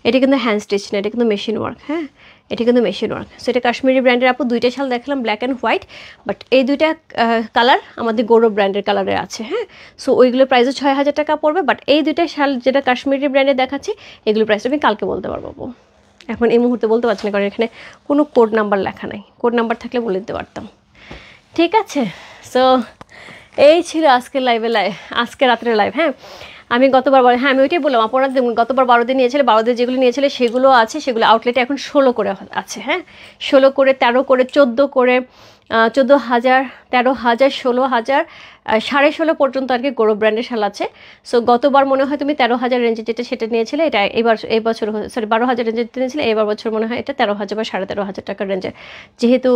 এটা কিন্তু হ্যান্ড স্টিচ না, এটা কিন্তু মেশিন ওয়ার্ক। হ্যাঁ, এটা কিন্তু মেশিন ওয়ার্ক। সো এটা কাশ্মীরি ব্র্যান্ডের আপু, দুইটা শাল দেখলাম ব্ল্যাক অ্যান্ড হোয়াইট, বাট এই দুইটা কালার আমাদের গৌরব ব্র্যান্ডের কালারে আছে। হ্যাঁ, সো ওইগুলোর প্রাইসও 6000 টাকা পড়বে, বাট এই দুইটা শাল যেটা কাশ্মীরি ব্র্যান্ডের দেখাচ্ছি, এগুলোর প্রাইসটা আমি কালকে বলতে পারবো আপু, এখন এই মুহূর্তে বলতে পারছি না, কারণ এখানে কোনো কোড নাম্বার লেখা নাই। কোড নাম্বার থাকলে বলে দিতে পারতাম। ঠিক আছে, সো এই ছিল আজকের আজকে রাত্রের লাইভ। হ্যাঁ, আমি গতবার হ্যাঁ আমি ওইটাই বললাম, আপনারা গতবার 12 দিন নিয়েছিলে, 12 দিন যেগুলো নিয়েছিলে সেগুলো আছে, সেগুলো আউটলেটে এখন 16 করে আছে। হ্যাঁ, 16 করে, 13 করে, 14 করে, 14,000, 13,000, 16,000, 16.5 পর্যন্ত আর কি গৌরব ব্র্যান্ডের শাল আছে। সো গতবার মনে হয় তুমি 13,000 রেঞ্জে যেটা সেটা নিয়েছিলে, এটা এই বছর 12,000 রেঞ্জে নিয়েছিলে, এবার বছর মনে হয় এটা 13,000 বা 13,500 টাকার রেঞ্জে, যেহেতু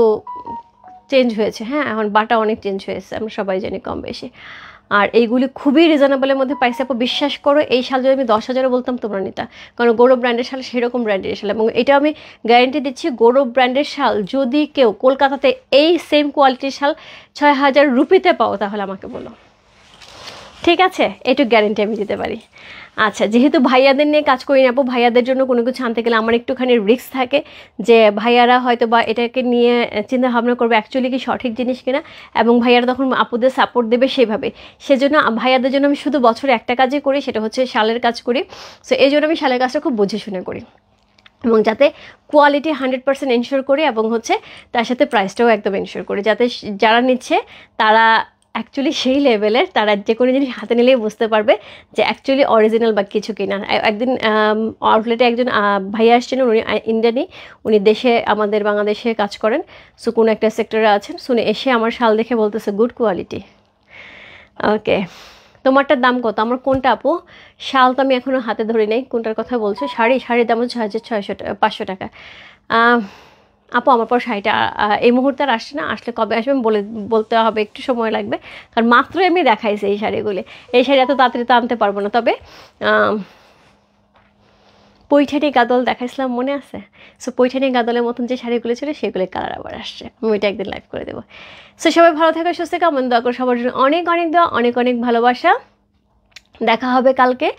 চেঞ্জ হয়েছে। হ্যাঁ, এখন বাটা অনেক চেঞ্জ হয়েছে, আমরা সবাই জানি কম বেশি। আর এইগুলি খুবই রিজনেবলের মধ্যে পাইছে আপু, বিশ্বাস করো। এই শাল যদি আমি 10,000 বলতাম তোমরা নিতা, কারণ গৌরব ব্র্যান্ডের শাল সেরকম ব্র্যান্ডের শাল, এবং এটা আমি গ্যারেন্টি দিচ্ছি, গৌরব ব্র্যান্ডের শাল যদি কেউ কলকাতাতে এই সেম কোয়ালিটির শাল 6,000 রুপিতে পাও তাহলে আমাকে বলো, ঠিক আছে? এটুকু গ্যারেন্টি আমি দিতে পারি। আচ্ছা, যেহেতু ভাইয়াদের নিয়ে কাজ করি না আপু, ভাইয়াদের জন্য কোনো কিছু আনতে গেলে আমার একটুখানি রিস্ক থাকে, যে ভাইয়ারা হয়তো বা এটাকে নিয়ে চিন্তা ভাবনা করবে অ্যাকচুয়ালি কি সঠিক জিনিস কিনা, এবং ভাইয়ারা তখন আপুদের সাপোর্ট দেবে সেভাবে। সেজন্য ভাইয়াদের জন্য আমি শুধু বছরে একটা কাজই করি, সেটা হচ্ছে শালের কাজ করি। সো এই জন্য আমি শালের কাজটা খুব বুঝে শুনে করি, এবং যাতে কোয়ালিটি 100% এনশিওর করি, এবং হচ্ছে তার সাথে প্রাইসটাও একদম এনশিওর করি, যাতে যারা নিচ্ছে তারা অ্যাকচুয়ালি সেই লেভেলের, তারা যে কোনো জিনিস হাতে নিলেই বুঝতে পারবে যে অ্যাকচুয়ালি অরিজিনাল বা কিছু কিনা। একদিন আউটলেটে একজন ভাইয়া আসছেন, উনি ইন্ডিয়ানি, উনি দেশে আমাদের বাংলাদেশে কাজ করেন, সো কোনো একটা সেক্টরে আছেন, শুনে এসে আমার শাল দেখে বলতেছে গুড কোয়ালিটি। ওকে, তোমারটার দাম কত? আমার কোনটা আপু? শাল তো আমি এখনও হাতে ধরি নাই, কোনটার কথা বলছো? শাড়ির দাম হচ্ছে 500 টাকা। আপু আমার পর শাড়িটা এই মুহূর্তে আর আসছে না, আসলে কবে আসবে বলতে হবে, একটু সময় লাগবে, কারণ মাত্রই আমি দেখাইছি এই শাড়িগুলি। এই শাড়ি এত তাড়াতাড়ি তো আনতে পারবো না, তবে পৈঠানি গাদল দেখাইছিলাম, মনে আছে? সো পৈঠানি গাদলের মতন যে শাড়িগুলো ছিল সেগুলোর কালার আবার আসছে, আমি ওইটা একদিন লাইভ করে দেবো। সো সবাই ভালো থাকো, সুস্থ থাকো, আমার দোয়া করো সবার জন্য অনেক অনেক দোয়া, অনেক অনেক ভালোবাসা। দেখা হবে কালকে।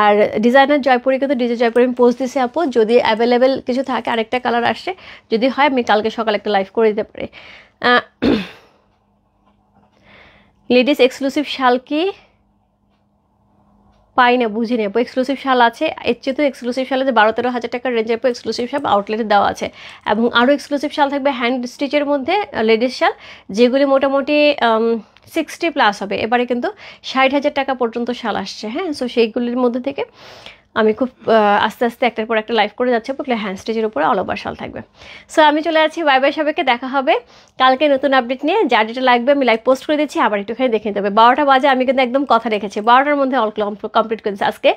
আর ডিজাইনার জয়পুরি কিন্তু ডিজে জয়পুরি আমি পোস্ট দিছি আপু, যদি অ্যাভেলেবেল কিছু থাকে, আরেকটা কালার আসছে, যদি হয় আমি কালকে সকালে একটা লাইভ করে দিতে পারি। লেডিস এক্সক্লুসিভ শাল কি পাই না, বুঝি নেবো। এক্সক্লুসিভ শাল আছে, এর চেয়ে তো এক্সক্লুসিভ শালে 12-13 হাজার টাকার রেঞ্জের পর এক্সক্লুসিভ শাল আউটলেটে দেওয়া আছে, এবং আরও এক্সক্লুসিভ শাল থাকবে হ্যান্ড স্টিচের মধ্যে লেডিস শাল, যেগুলি মোটামুটি 60+ হবে। এবারে কিন্তু 60,000 টাকা পর্যন্ত শাল আসছে, হ্যাঁ। সো সেইগুলির মধ্যে থেকে আমি খুব আস্তে আস্তে একটার পর একটা লাইভ করে যাচ্ছে, বললে হ্যান্ড স্টিচের উপরে অল ওভার শাল থাকবে। সো আমি চলে যাচ্ছি, বাই বাই সবাইকে, দেখা হবে কালকে নতুন আপডেট নিয়ে। যার যেটা লাগবে আমি লাইভ পোস্ট করে দিচ্ছি, আবার একটুখানি দেখে নিতে হবে। 12টা বাজে, আমি কিন্তু একদম কথা রেখেছি, 12টার মধ্যে অল কমপ্লিট করে দিচ্ছি। আজকে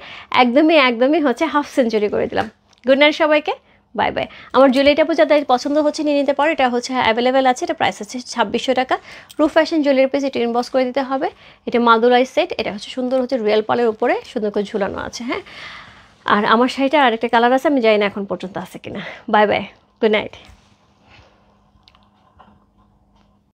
একদমই হচ্ছে হাফ সেঞ্চুরি করে দিলাম। গুড নাইট সবাইকে, বাই বাই। আমার জুয়েলারিটা যাদের পছন্দ হচ্ছে নিয়ে নিতে পারো, এটা হচ্ছে অ্যাভেলেবেল আছে, এটা প্রাইস আছে 2600 টাকা। রুফ ফ্যাশন জুয়েলারি পেজ, এটা ইনবক্স করে দিতে হবে। এটা মাদুরাই সেট, এটা হচ্ছে সুন্দর হচ্ছে রিয়েল পালের উপরে সুন্দর করে ঝুলানো আছে, হ্যাঁ। আর আমার শাড়িটার আরেকটা কালার আছে, আমি জানি না এখন পর্যন্ত আছে কিনা। Bye bye, good night.